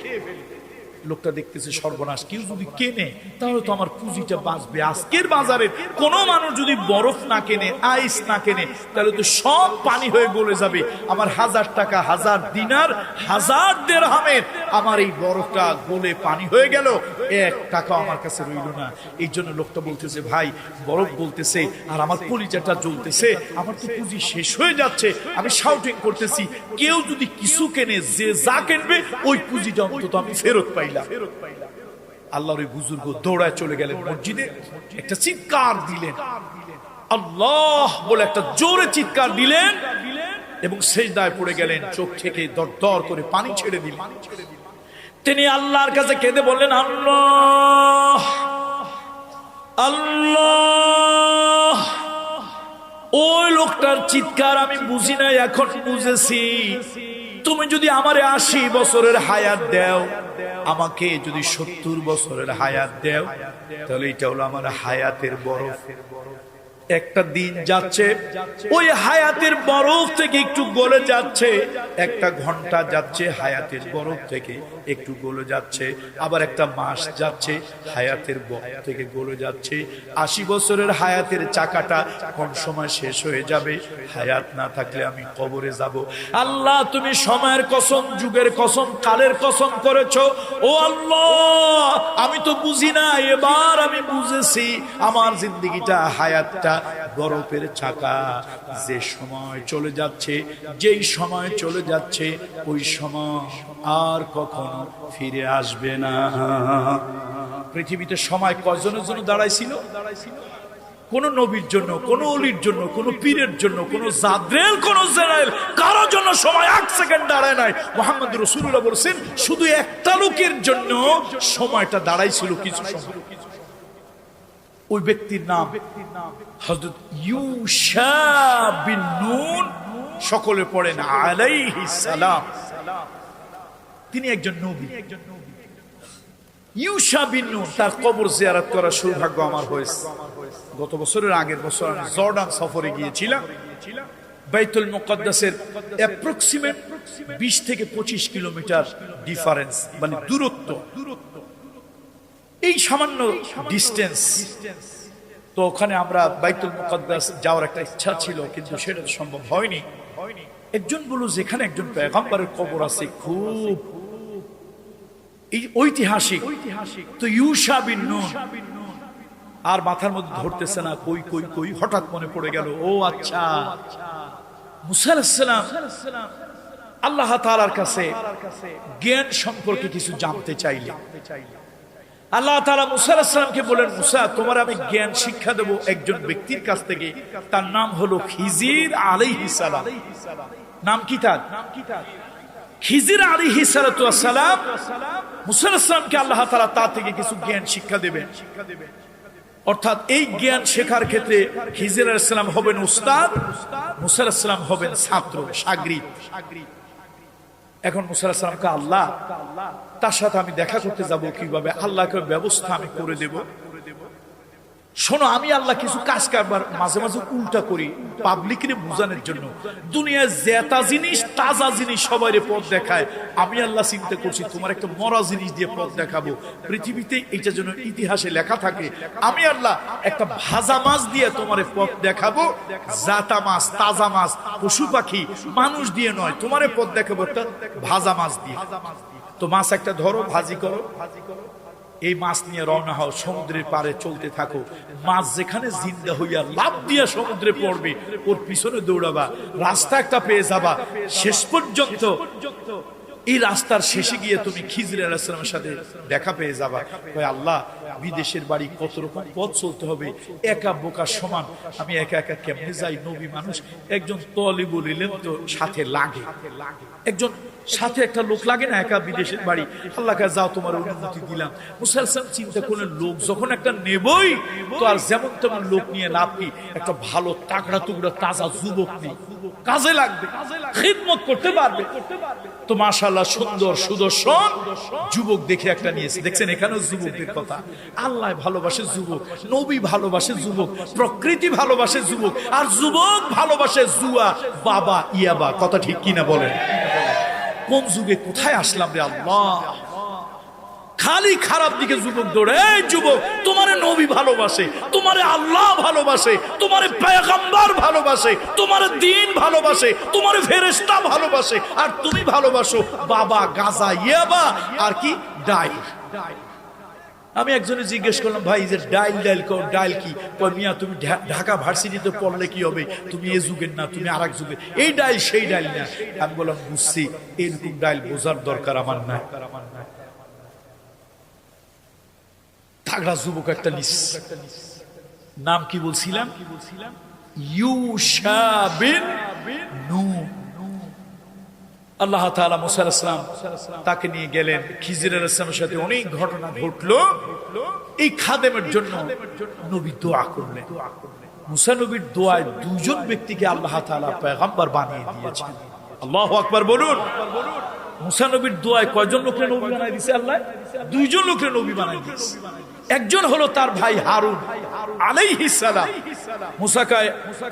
লোকটা দেখতেছে সর্বনাশ, কেউ যদি কেনে তাহলে তো আমার পুঁজিটা বাঁচবে। আজকের বাজারে কোন মানুষ যদি বরফ না কেনে, আইস না কেনে, তাহলে তো সব পানি হয়ে গলে যাবে। আমার 1000 টাকা, 1000 দিনার, 1000 দিরহামের আমার এই বরফটা গলে পানি হয়ে গেল, 1 টাকা আমার কাছে রইল না। এই জন্য লোকটা বলতেছে, ভাই বরফ বলতেছে আর আমার কলিজাটা জ্বলতেছে, আমার তো পুঁজি শেষ হয়ে যাচ্ছে, আমি শাউটিং করতেছি, কেউ যদি কিছু কেনে, যে যা কিনবে ওই পুঁজিটা অন্তত আমি ফেরত পাই। আল্লাহর বুজুর্গ দৌড়ায় চলে গেলেন মসজিদে, একটা চিৎকার দিলেন, আল্লাহ বলে একটা জোরে চিৎকার দিলেন এবং সেজদায় পড়ে গেলেন। চোখ থেকে দরদর করে পানি ছেড়ে দিলেন। তিনি আল্লাহর কাছে কেঁদে বললেন, আল্লাহ আল্লাহ, ওই লোকটার চিৎকার আমি বুঝি নাই, এখন বুঝেছি। তুমি যদি আমারে 80 বছরের হায়াত দাও, আমাকে যদি 70 বছরের হায়াত দাও, তাহলে এটা হলো আমার হায়াতের বরফ। একটা দিন যাচ্ছে, ওই হায়াতের বরফ থেকে একটু গলে যাচ্ছে। একটা ঘন্টা যাচ্ছে, হায়াতের বরফ থেকে একটু গলে যাচ্ছে। আবার একটা মাস যাচ্ছে, হায়াতের বরফ থেকে গলে যাচ্ছে। 80 বছরের হায়াতের চাকাটা কোন সময় শেষ হয়ে যাবে, হায়াত না থাকলে আমি কবরে যাব। আল্লাহ, তুমি সময়ের কসম, যুগের কসম, কালের কসম করেছো। ও আল্লাহ, আমি তো বুঝি না, এবার আমি বুঝেছি। আমার জিন্দেগিটা, হায়াতটা বরফের চাকা। যে সময় চলে যাচ্ছে, যেই সময় চলে যাচ্ছে, ওই সময় আর কখনো ফিরে আসবে না। পৃথিবীতে সময় কয়জনের জন্য দাঁড়াইছিল? কোন নবীর জন্য, কোন অলির জন্য, কোন পীরের জন্য, কোন জাদ্রেল, কোন জেনারেল, কারোর জন্য সময় 1 সেকেন্ড দাঁড়ায় নাই। মুহাম্মদ রাসূলুল্লাহ বলেছেন, শুধু একটা লোকের জন্য সময়টা দাঁড়াইছিল কিছু সময়। ওই ব্যক্তির নাম হযরত ইউশা বিন নুন, সকলে পড়েন আলাইহিস সালাম। তিনি একজন নবী। ইউশা বিন নুন, তার কবর জিয়ারত করার সৌভাগ্য আমার হয়েছে। গত বছরের আগের বছর আমি জর্ডান সফরে গিয়েছিলাম। বাইতুল মুকদ্দাসের অ্যাপ্রক্সিমেট 20 থেকে 25 কিলোমিটার ডিফারেন্স, মানে দূরত্ব। এই সামান্য ডিস্টেন্স। তো ওখানে আমরা বাইতুল মুকদ্দাস যাওয়ার একটা ইচ্ছা ছিল, কিন্তু সেটা সম্ভব হয়নি। একজন বলল, যেখানে একজন পয়গম্বরের কবর আছে, খুব ঐতিহাসিক, তো ইউশা বিন নুন। আর মাথার মধ্যে ধরতেছে না, কই কই কই। হঠাৎ মনে পড়ে গেল, ও আচ্ছা, মুসা আলাইহিস সালাম আল্লাহ তাআলার কাছে জ্ঞান সম্পর্কে কিছু জানতে চাইলেন। আল্লাহ তাআলা মুসা আলাইহিস সালামকে বলেন, মুসা, তোমার আমি জ্ঞান শিক্ষা দেব একজন ব্যক্তির কাছ থেকে। তার নাম হলো খিজির আলাইহিস সালাম। নাম কি তার? খিজির আলাইহিস সালাতু ওয়াস সালাম মুসা আলাইহিস সালামকে আল্লাহ তাআলা তার থেকে কিছু জ্ঞান শিক্ষা দেবেন। অর্থাৎ এই জ্ঞান শেখার ক্ষেত্রে খিজির আলাইহিস সালাম হবেন উস্তাদ, মুসা আলাইহিস সালাম হবেন ছাত্র, শাগরিদ। এখন মুসা আলাইহিস সালামকে আল্লাহ, তার সাথে আমি দেখা করতে যাব কিভাবে? আল্লাহকে ব্যবস্থা আমি করে দেব। শোনো, আমি আল্লাহ কিছু কাজ কারবার মাঝে মাঝে উল্টা করি পাবলিকরে বোঝানোর জন্য। দুনিয়ায় জেতা জিনিস, তাজা জিনিস সবাই পথ দেখায়। আমি আল্লাহ চিন্তা করছি তোমার একটা মরা জিনিস দিয়ে পথ দেখাবো, পৃথিবীতে এটা যেন ইতিহাসে লেখা থাকে। আমি আল্লাহ একটা ভাজা মাছ দিয়ে তোমার পথ দেখাবো, জাতা মাছ, তাজা মাছ, পশু পাখি, মানুষ দিয়ে নয়, তোমার পথ দেখাবো একটা ভাজা মাছ দিয়ে। তো মাছ একটা ধরো, ভাজি করো। এই মাছ নিয়ে রওনা হও, সমুদ্রের পাড়ে চলতে থাকো। মাছ যেখানে জিন্দা হইয়া লাফ দিয়া সমুদ্রে পড়বে, ওর পিছনে দৌড়াবা, রাস্তা একটা পেয়ে যাবা। শেষ পর্যন্ত এই রাস্তার শেষে গিয়ে তুমি খিজির আলাইহিস সালামের সাথে দেখা পেয়ে যাবা। আল্লাহ, বিদেশের বাড়ি কত রকম পথ চলতে হবে, একা বোকা সমান আমি একা একা কেমনে যাই? নবী মানুষ, একজন তলিবুল ইলম তো সাথে লাগে, একজন সাথে একটা লোক লাগে না? একা বিদেশের বাড়ি, আল্লাহ কাছে যাও, তোমার অনুমতি দিলাম। মুসা আলাইহিস সালাম চিন্তা করলেন, লোক যখন একটা নেবই, তো আর যেমন তেমন লোক নিয়ে লাভ কি? একটা ভালো তাগড়া টুকরা তাজা যুবক নেই, কাজে লাগবে, খিদমত করতে পারবে। তো মাশাআল্লাহ সুন্দর সুদর্শন যুবক দেখে একটা নিয়েছে। দেখছেন, এখানেও যুবকদের কথা। আল্লাহ ভালোবাসে যুবক, নবী ভালোবাসে যুবক, প্রকৃতি ভালোবাসে যুবক, আর যুবক ভালোবাসে জুয়া, বাবা, ইয়াবা। কথা ঠিক কিনা বলেন? কোন যুগে কোথায় আসলাম রে আল্লাহ! খালি খারাপ দিকে যুবক দৌড়ে। এই যুবক, তোমারে নবী ভালোবাসে, তোমারে আল্লাহ ভালোবাসে, তোমারে পয়গম্বর ভালোবাসে, তোমারে দ্বীন ভালোবাসে, তোমারে ফেরেশতা ভালোবাসে, আর তুমি ভালোবাসো বাবা, গাঁজা, ইয়াবা, আর কি ডাইল। আমি একজনে জিজ্ঞেস করলাম, ভাই যে ডাইল ডাইল কর, ডাইল কি? মিয়া, তুমি ঢাকা ভার্সিটিতে পড়লে কি হবে? তুমি এই যুগের না, তুমি আর এক যুগের। এই ডাইল সেই ডাইল না। আমি বললাম, বুঝছি, এরকম ডাইল বোঝার দরকার আমার নাই। তাগড়া যুবক একটা নিস, নাম কি বলছিলাম? ইউশা বিন নুন। আল্লাহ তাআলা মুসা আলাইহিস সালাম তাকে নিয়ে গেলেন। খিজির আলাইহিস সালামের সাথে অনেক ঘটনা ঘটলো। এই খাদেমের জন্য নবী দোয়া করলেন। মুসা নবীর দোয়ায় দুজন ব্যক্তিকে আল্লাহ তাআলা পয়গম্বর বানিয়ে দিয়েছেন। আল্লাহু আকবার বলুন। মুসা নবীর দোয়ায় কয়জন লোককে নবী বানিয়ে দিয়েছে আল্লাহ? দুইজন লোককে নবী বানিয়ে দিয়েছে। একজন হলো তার ভাই হারুন আলাইহিস সালাম। মুসাকে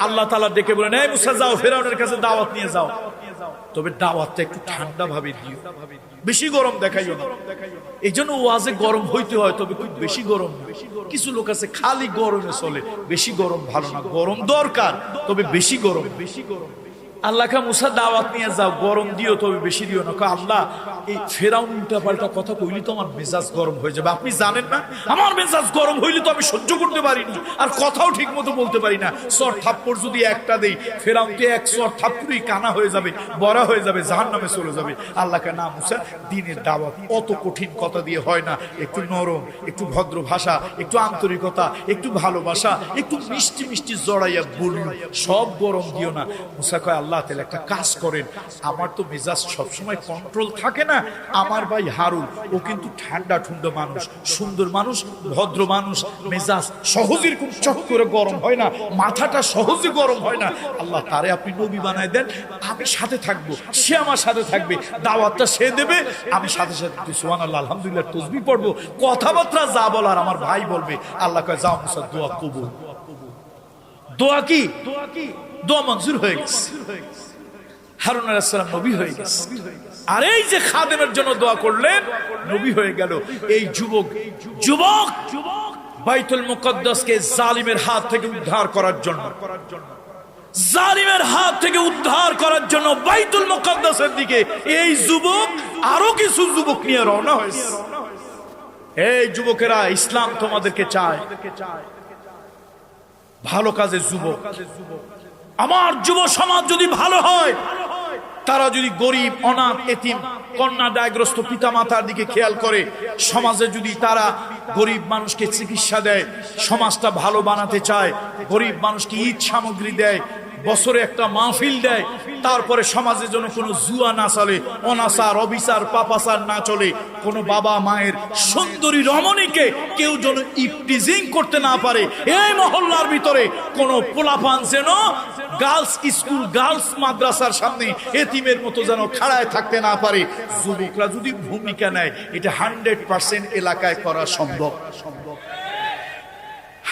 আল্লাহ তাআলা ডেকে বলেন, এই মুসা যাও ফেরাউনের কাছে দাওয়াত নিয়ে যাও, তবে দাওয়াতটা একটু ঠান্ডা ভাবে দিও, বেশি গরম দেখাইও না। এই জন্য ওয়াজে গরম হইতে হয়, তবে খুব বেশি গরম না। কিছু লোক আছে খালি গরমে চলে, বেশি গরম ভালো না। গরম দরকার, তবে বেশি গরম। আল্লাহকে মুসা দাওয়াত নিয়ে যাও, গরম দিও তবে বেশি দিও না। আল্লাহ এই ফেরাউন উল্টা পাল্টা কথা কইলি তো আমার মেজাজ গরম হয়ে যাবে। আপনি জানেন না আমার মেজাজ গরম হইলে তো আমি সহ্য করতে পারি না, আর কথাও ঠিক মতো বলতে পারি না। চর থাপ্পড় যদি একটা দেই, ফেরাউনকে এক চর থাপ্পড়ই কানা হয়ে যাবে, বড়া হয়ে যাবে, জাহান্নামে চলে যাবে। আল্লাহকে না মুসা, দিনের দাওয়াত অত কঠিন কথা দিয়ে হয় না। একটু নরম, একটু ভদ্র ভাষা, একটু আন্তরিকতা, একটু ভালোবাসা, একটু মিষ্টি মিষ্টি জড়াইয়া বলল, সব গরম দিও না। মুসা কয়, আল্লাহ তাহলে একটা কাজ করেন, আমার তো মেজাজ সবসময় কন্ট্রোল থাকে না। আমার ভাই হারুন ও কিন্তু ঠান্ডা ঠান্ডা মানুষ, সুন্দর মানুষ, ভদ্র মানুষ, মেজাজ সহজে এরকম চট করে গরম হয় না, মাথাটা সহজে গরম হয় না। আল্লাহ তারে আপনি নবী বানায় দেন, আমি সাথে থাকবো, সে আমার সাথে থাকবে, দাওয়াতটা সে দেবে, আমি সাথে সাথে সুবহানাল্লাহ আলহামদুলিল্লাহ তাসবিহ পড়বো, কথাবার্তা যা বলার আমার ভাই বলবে। আল্লাহ কয়, যাও মুসা, দোয়া কবুল। দোয়া কি? দোয়া মঞ্জুর হয়ে গেছে। হারুন আলাইহিস সালাম নবী হয়ে গেছে। আর এই যে খাদেমের জন্য দোয়া করলেন, নবী হয়ে গেল। এই যুবক বাইতুল মুকদ্দাসকে জালিমের হাত থেকে উদ্ধার করার জন্য, জালিমের হাত থেকে উদ্ধার করার জন্য বাইতুল মুকদ্দাসের দিকে এই যুবক আরো কিছু যুবক নিয়ে রওনা হয়েছে। এই যুবকেরা, ইসলাম তোমাদেরকে চায় ভালো কাজের যুবক। আমার যুব সমাজ যদি ভালো হয়, তারা যদি গরিব, অনাথ, এতিম, কন্যা দায়গ্রস্ত পিতা মাতার দিকে খেয়াল করে, সমাজে যদি তারা গরিব মানুষকে চিকিৎসা দেয়, সমাজটা ভালো বানাতে চায়, গরিব মানুষকে ঈদ সামগ্রী দেয়, বছরে একটা মাহফিল দেয়, তারপরে সমাজে যেন কোনো জুয়া না চলে, অনাচার, অবিচার, পাপাচার না চলে, কোনো বাবা মায়ের সুন্দরী রমণীকে কেউ যেন ইপটিজিং করতে না পারে, এই মহল্লার ভিতরে কোনো পোলাপান যেন গার্লস স্কুল, গার্লস মাদ্রাসার সামনে এতিমের মতো যেন খাড়ায় থাকতে না পারে। যুবকরা যদি ভূমিকা নেয়, এটা 100% এলাকায় করা সম্ভব।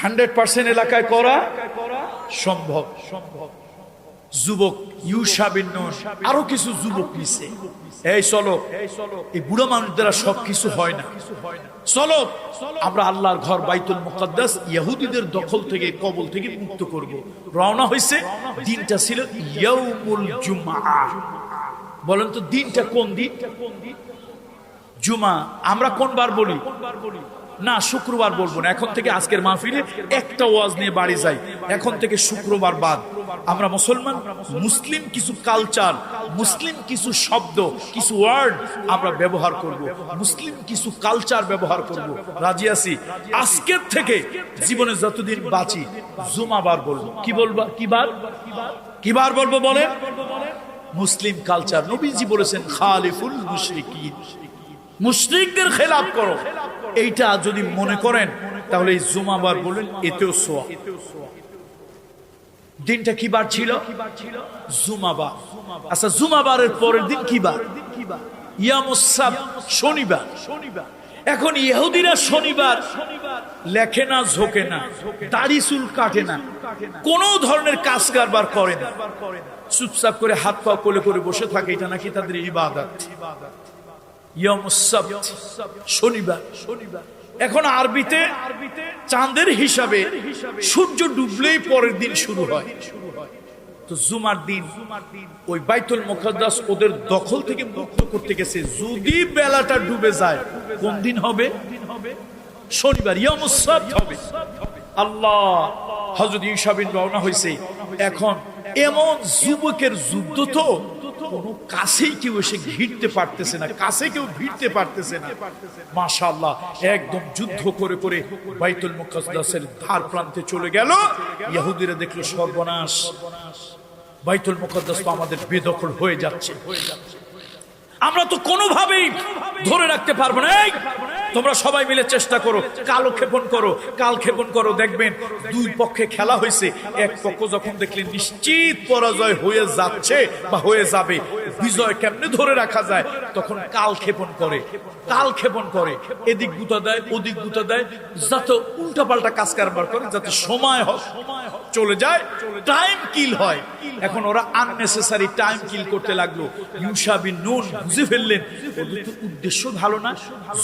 100% এলাকায় করা সম্ভব। যুবক ইউসা বিন নূন আরো কিছু যুবক নিছে, এই চলো, এই বুড়া মানুষ দ্বারা সবকিছু হয় না, চলো আমরা আল্লাহর ঘর বাইতুল মুকদ্দাস ইহুদিদের দখল থেকে, কবল থেকে মুক্ত করব। রওনা হয়েছে। দিনটা ছিল ইয়াউমুল জুমআ। বলেন তো দিনটা কোন দিন? জুমা। আমরা কোন বার বলি? না, শুক্রবার বলবো না। এখন থেকে আজকের মাহফিলে একটা ওয়াজ নিয়ে বাড়ি যাই। এখন থেকে শুক্রবার বাদ আমরা মুসলমান, মুসলিম কিছু কালচার, মুসলিম কিছু শব্দ, কিছু ওয়ার্ড আমরা ব্যবহার করব, মুসলিম কিছু কালচার ব্যবহার করব। রাজি আছি? আজকের থেকে জীবনে যতদিন বাঁচি জুমাবার বলবো। কি বলবো? কি বার বলবো বলেন? মুসলিম কালচার। নবীজি বলেছেন, খালিফুল মুশরিকিন, মুশরিকদের খেলাফ করো। এইটা যদি মনে করেন তাহলে এই জুমাবার বলেন, এতেও সোয়াব। দিনটা কি বার ছিল? জুমাবার। আচ্ছা, জুমাবারের পরের দিন কি বার? ইয়ামুস সাbt, শনিবার। এখন ইহুদিরা শনিবার লেখে না, ঝোঁকে না, দাড়ি চুল কাটে না, কোন ধরনের কাজ কারবার করে না, চুপচাপ করে হাত পা কোলে করে বসে থাকে। এটা নাকি তাদের ইবাদত। ইয়ামুস সাbt, শনিবার। এখন আরবিতে চাঁদের হিসাবে সূর্য ডুবলেই পরের দিন শুরু হয়। তো জুমার দিন ওই বাইতুল মুকদ্দাস ওদের দখল থেকে মুক্ত করতে গেছে। যদি বেলাটা ডুবে যায়, কোন দিন হবে? শনিবার, ইয়ামুস সাbt হবে। আল্লাহ, হযরত ঈসা বিন রওনা হয়েছে। এখন এমন যুবকের যুদ্ধ, তো কোনো কাছেই কেউ এসে ঘিরতে পারতেছে না, কাছে কেউ ভিড়তে পারতেছে না। মাশাআল্লাহ, একদম যুদ্ধ করে করে বাইতুল মুকদ্দাসের ধার প্রান্তে চলে গেল। ইহুদিরা দেখলো সর্বনাশ, বাইতুল মুকদ্দাস তো আমাদের বেদখল হয়ে যাচ্ছে। আমরা তো কোনোভাবেই ধরে রাখতে পারবো না। এই তোমরা সবাই মিলে চেষ্টা করো, কাল ক্ষেপণ করো, দেখবেন দুই পক্ষে খেলা হয়েছে, এক পক্ষ যখন দেখলেন নিশ্চিত পরাজয় হয়ে যাচ্ছে বা হয়ে যাবে, বিজয় কেমনে ধরে রাখা যায়, তখন কাল ক্ষেপণ করে এদিক গুতা দেয় ওদিক গুতা দেয়, যাতে উল্টাপাল্টা কাজ কারবার করে, যাতে সময় চলে যায়, টাইম কিল হয়। এখন ওরা আননেসেসারি টাইম কিল করতে লাগলো। ইউশা বিন নুন বুঝে ফেললেন ওদের তো উদ্দেশ্য ভালো না,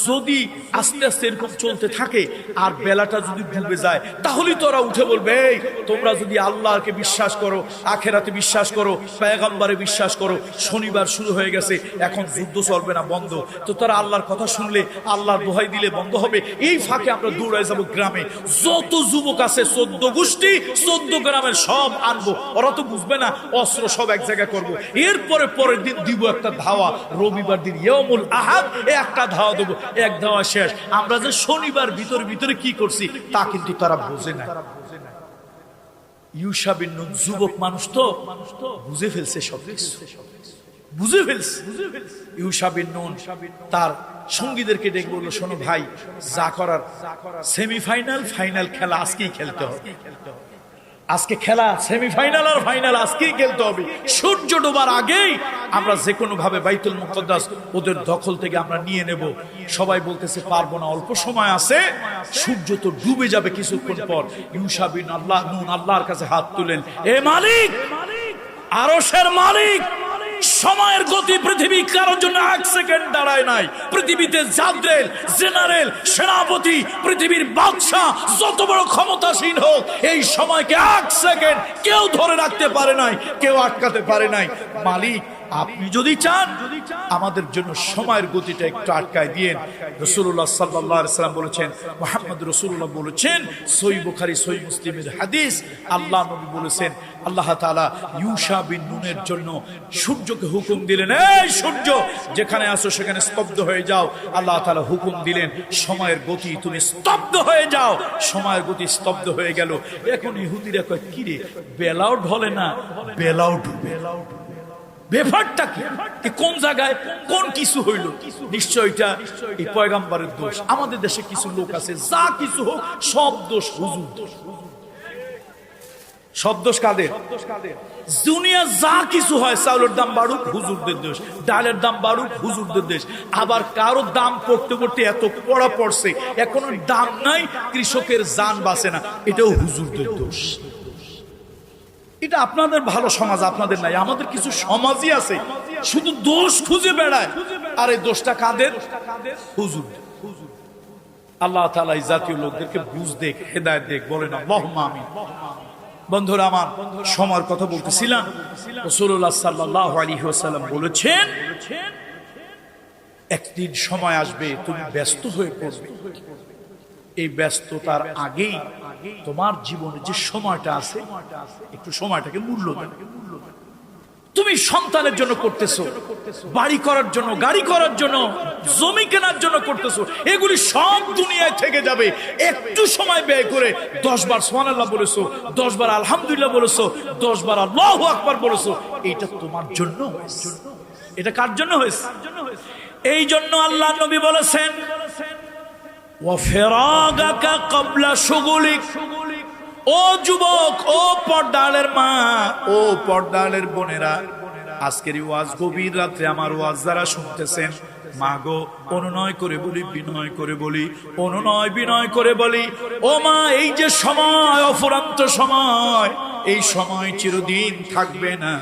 যদি আস্তে আস্তে এরকম চলতে থাকে আর বেলাটা যদি ডুবে যায়, তাহলেই তো ওরা উঠে বলবে, এই তোমরা যদি আল্লাহকে বিশ্বাস করো, আখেরাতে বিশ্বাস করো, পয়গম্বরে বিশ্বাস করো, শনিবার শুরু হয়ে গেছে, এখন যুদ্ধ চলবে না, বন্ধ। তো তারা আল্লাহর কথা শুনলে, আল্লাহর দোহাই দিলে বন্ধ হবে। এই ফাঁকে আমরা দৌড়ায় যাবো গ্রামে, যত যুবক আছে 14 গোষ্ঠী 14 গ্রামের সব আনবো, ওরা তো বুঝবে না, অস্ত্র সব এক জায়গায় করবো। এরপরে পরের দিন দিব একটা ধাওয়া, রবিবার দিন ইয়াউমুল আহাদ একটা ধাওয়া দেবো, এক ধাওয়া শেষ। আমরা যে শনিবার ভিতরে কি করছি তা কিন্তু তারা বোঝে না। ইউশা বিন নুন যুবক মানুষ তো বুঝে ফেলছে, সব বুঝে ফেলছে। ইউশা বিন নুন তার সঙ্গীদেরকে ডেকে বলল, শোনো ভাই, যা করার সেমিফাইনাল ফাইনাল খেলা আজকেই খেলতে হবে। আজকে খেলা সেমিফাইনাল আর ফাইনাল আজকেই খেলতে হবে। সূর্য ডোবার আগেই আমরা যে কোনো ভাবে বাইতুল মুকদ্দাস ওদের দখল থেকে আমরা নিয়ে নেব। সবাই বলতেছে পারবো না, অল্প সময় আছে, সূর্য তো ডুবে যাবে কিছুক্ষণ পর। ইউশা বিন নুন আল্লাহর কাছে হাত তুলেন, এ মালিক, আরশের মালিক, সময়ের গতি পৃথিবী কারোর জন্য 1 সেকেন্ড দাঁড়ায় নাই। পৃথিবীতে জাদ্রেল, জেনারেল, সেনাপতি, পৃথিবীর বাদশা যত বড় ক্ষমতাসীন হোক, এই সময়কে 1 সেকেন্ড কেউ ধরে রাখতে পারে নাই, কেউ আটকাতে পারে নাই। মালিক, আপনি যদি চান আমাদের জন্য সময়ের গতিটা একটু আটকায় দিয়েন। রাসূলুল্লাহ সাল্লাল্লাহু আলাইহি ওয়াসাল্লাম বলেছেন, মুহাম্মদ রাসূলুল্লাহ বলেছেন, সহিহ বুখারী সহিহ মুসলিমের হাদিস, আল্লাহ নবী বলেছেন, আল্লাহ তাআলা ইউশা বিন নুনের জন্য সূর্যকে হুকুম দিলেন, এই সূর্য যেখানে আছো সেখানে স্তব্ধ হয়ে যাও। আল্লাহ তাআলা হুকুম দিলেন, সময়ের গতি তুমি স্তব্ধ হয়ে যাও। সময়ের গতি স্তব্ধ হয়ে গেল। এখন ইহুদিরা কয়, কি রে, বেলাও ঢলে না, বেলাও ডুবে, ব্যাপারটা কি, কোন জায়গায় কোন কিছু হইল? নিশ্চয় এটা এই পয়গম্বরের দোষ। আমাদের দেশে কিছু লোক আছে, যা কিছু হোক সব দোষ হুজুর দোষ। সব দোষ কাদের? দুনিয়া যা কিছু হয়, চাউলের দাম বাড়ুক, হুজুরদের দোষ, ডালের দাম বাড়ুক, হুজুরদের দোষ। আবার কারো দাম পড়তে পড়তে এত পড়া পড়ছে, এখনো দাম নাই, কৃষকের জান বাঁচে না, এটাও হুজুরদের দোষ। এটা আপনাদের ভালো সমাজ, আপনাদের নাই। আমাদের কিছু সমাজই আছে শুধু দোষ খুঁজে বেড়ায়। আর এই দোষটা কাদের? হুজুর। আল্লাহ তাআলা এই জাতীয় লোকদেরকে বুঝ দেখ, হেদায়েত দেখ, বলেন আল্লাহুম্মা আমিন। বন্ধুরা আমার, সময়ের কথা বলতেছিলাম। রাসূলুল্লাহ সাল্লাল্লাহু আলাইহি ওয়াসাল্লাম বলেছেন, একদিন সময় আসবে তুমি ব্যস্ত হয়ে পড়বে। এই ব্যস্ততার আগেই তোমার জীবনে যে সময়টা আছে, একটু সময়টাকে মূল্য দাও। তুমি সন্তানের জন্য করতেছো, বাড়ি করার জন্য, গাড়ি করার জন্য, জমি কেনার জন্য করতেছো, এগুলি সব দুনিয়ায় থেকে যাবে। একটু সময় ব্যয় করে 10 বার সুবহানাল্লাহ বলেছো, 10 বার আলহামদুলিল্লাহ বলেছো, 10 বার আল্লাহু আকবার বলেছো, এটা তোমার জন্য হয়েছে। এটা কার জন্য হয়েছে? এই জন্য আল্লাহ নবী বলেছেন, ওয়াফিরাগাকা ক্বাবলা শুগুলিক। ও যুবক, ও পর্দালের মা, ও পর্দালের বোনেরা, আজকের ওয়াজ গভীর রাত্রে আমার ওয়াজ যারা শুনতেছেন, মা গো, অনুনয় করে বলি, বিনয় করে বলি, অনুনয় বিনয় করে বলি, ও মা, এই যে সময়, অফুরন্ত সময়, এই সময় চিরদিন থাকবে না।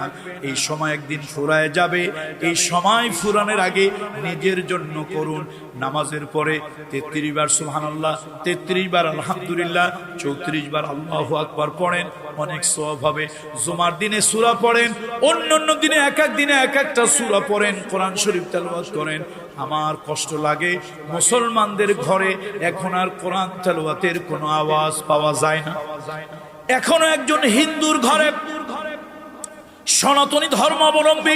এই সময় একদিন ফুরায় যাবে। এই সময় ফুরানোর আগে নিজের জন্য করুন। নামাজের পরে 33 বার সুবহানাল্লাহ, 33 বার আলহামদুলিল্লাহ, 34 বার আল্লাহু আকবার পড়েন, অনেক সওয়াব হবে। জুমার দিনে সূরা পড়েন, অন্যান্য দিনে এক এক দিনে এক একটা সূরা পড়েন, কোরআন শরীফ তেলাওয়াত করেন। আমার কষ্ট লাগে, মুসলমানদের ঘরে এখন আর কোরআন তেলাওয়াতের কোনো আওয়াজ পাওয়া যায় না। এখনো একজন হিন্দুর ঘরে, সনাতনী ধর্মাবলম্বী,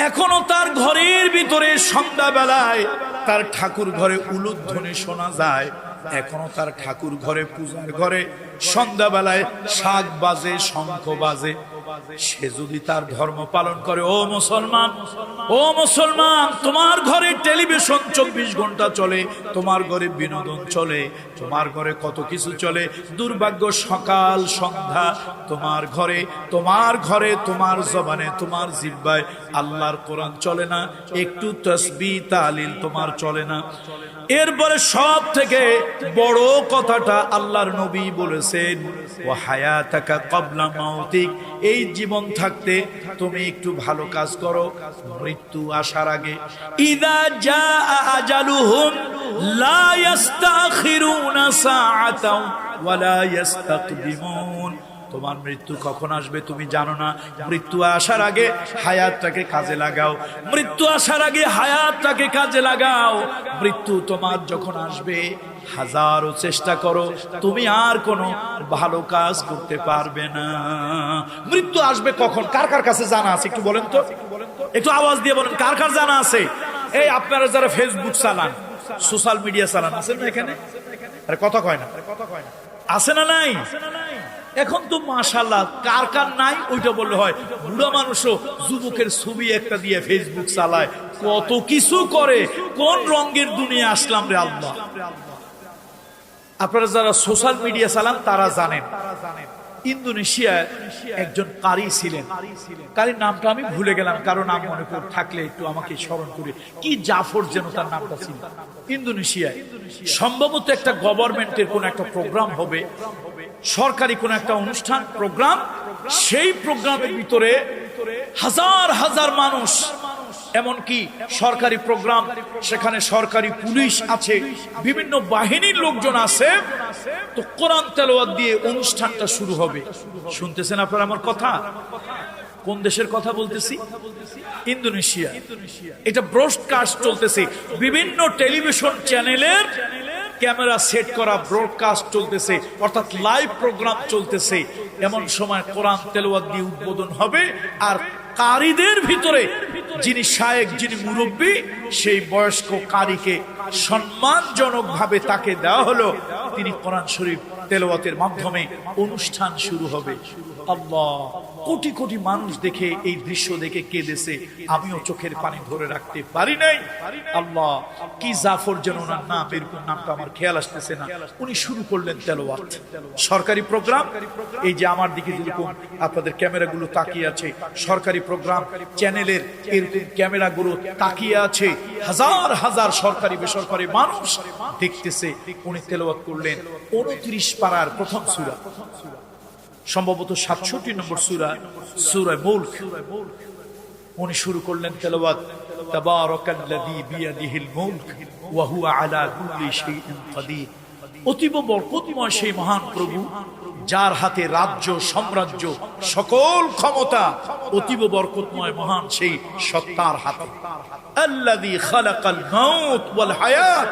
এখনো তার ঘরের ভিতরে সন্ধ্যাবেলায় তার ঠাকুর ঘরে উলুধ্বনি শোনা যায়। এখনো তার ঠাকুর ঘরে, পূজার ঘরে সন্ধ্যাবেলায় শাক বাজে, শঙ্খ বাজে, সে যদি তার ধর্ম পালন করে, ও মুসলমান, ও মুসলমান, তোমার ঘরে টেলিভিশন 24 ঘন্টা চলে, তোমার ঘরে বিনোদন চলে, তোমার ঘরে কত কিছু চলে। দুর্ভাগ্য সকাল সন্ধ্যা তোমার ঘরে তোমার জবানে, তোমার জিহ্বায় আল্লাহর কোরআন চলে না, একটু তাসবিহ তাহলিল তোমার চলে না। এরপরে সব থেকে বড় কথাটা আল্লাহর নবী বলেছেন, ওয়া হায়াতাকা ক্বাবলা মাউতিক, এই জীবন থাকতে তুমি একটু ভালো কাজ করো, মৃত্যু আসার আগে। ইযা জাআ আজালুহুম লা ইস্তাখিরুনা সাআতাও ওয়া লা ইস্তাকদিমুন। তোমার মৃত্যু কখন আসবে তুমি জানো না, মৃত্যু আসার আগে হায়াতটাকে কাজে লাগাও, মৃত্যু আসার আগে হায়াতটাকে কাজে লাগাও। মৃত্যু তোমার যখন আসবে, হাজারো চেষ্টা করো, তুমি আর কোনো ভালো কাজ করতে পারবে না। মৃত্যু আসবে কখন, কার কার কাছে জানা আছে একটু বলেন তো, একটু আওয়াজ দিয়ে বলেন কার কার জানা আছে। এই আপনারা যারা ফেসবুক চালান, সোশ্যাল মিডিয়া চালান, আছেন না এখানে? আরে কথা কয় না, আছে না নাই? এখন তো মাশাআল্লাহ, কার কার নাই ওইটা বললে হয়। বুড়া মানুষও যুবকের ছবি একটা দিয়ে ফেসবুক চালায়, কত কিছু করে। কোন রঙের দুনিয়া আসলাম রে আল্লাহ। আপনারা যারা সোশ্যাল মিডিয়া চালান তারা জানেন, ইন্দোনেশিয়ায় একজন কারি ছিলেন, কারির নামটা আমি ভুলে গেলাম, কারো নাম মনে করে থাকলে একটু আমাকে স্মরণ করে, কি জাফর যেন তার নামটা ছিল। ইন্দোনেশিয়ায় সম্ভবত একটা গভর্নমেন্টের কোন একটা প্রোগ্রাম হবে, সরকারি কোন একটা অনুষ্ঠান প্রোগ্রাম, সেই প্রোগ্রামের ভিতরে হাজার হাজার মানুষ, এমনকি সরকারি প্রোগ্রাম, সেখানে সরকারি পুলিশ আছে, বিভিন্ন বাহিনীর লোকজন আছে। তো কোরআন তেলাওয়াত দিয়ে অনুষ্ঠানটা শুরু হবে। শুনতেছেন আপনারা আমার কথা? কোন দেশের কথা বলতেছি? ইন্দোনেশিয়া। এটা ব্রডকাস্ট চলতেছে, বিভিন্ন টেলিভিশন চ্যানেলের ক্যামেরা সেট করা ব্রডকাস্ট চলতেছে, অর্থাৎ লাইভ প্রোগ্রাম চলতেছে। এমন সময় কোরআন তেলাওয়াত দিয়ে উদ্বোধন হবে, আর কারীদের ভিতরে যিনি শায়েখ, যিনি মুরব্বী, সেই বয়স্ক কারীকে সম্মানজনক ভাবে তাকে দেওয়া হলো, তিনি কোরআন শরীফ তেলাওয়াতের মাধ্যমে অনুষ্ঠান শুরু হবে। আল্লাহ, কোটি কোটি মানুষ দেখে, এই দৃশ্য দেখে কেঁদেছে, আমিও চোখের পানি ধরে রাখতে পারি নাই। আল্লাহ, কি জাফর যেন ওনার নাম, এরকম নামটা আমার খেয়াল আসতেছে না। উনি শুরু করলেন তেলাওয়াত, সরকারি প্রোগ্রাম। এই যে আমার দিকে যেরকম আপনাদের ক্যামেরাগুলো তাকিয়ে আছে, সরকারি প্রোগ্রাম চ্যানেলের এরকম ক্যামেরাগুলো তাকিয়ে আছে, হাজার হাজার সরকারি বেসরকারি মানুষ দেখতেছে। উনি তেলাওয়াত করলেন 29 পারার প্রথম সূরা, সম্ভবত 67 নম্বর সূরা, সূরা মুলক। উনি শুরু করলেন তেলাওয়াত, তাবারাকাল্লাযী বিয়াদিহিল মুলক ওয়া হুয়া আলা কুল্লি শাইইন কাদির। অতীব বরকতময় সেই মহান প্রভু, যার হাতে রাজ্য, সাম্রাজ্য, সকল ক্ষমতা, অতীব বরকতময় মহান সেই সত্তার হাতে। আল্লাযী খালাকাল মাউত ওয়াল হায়াত,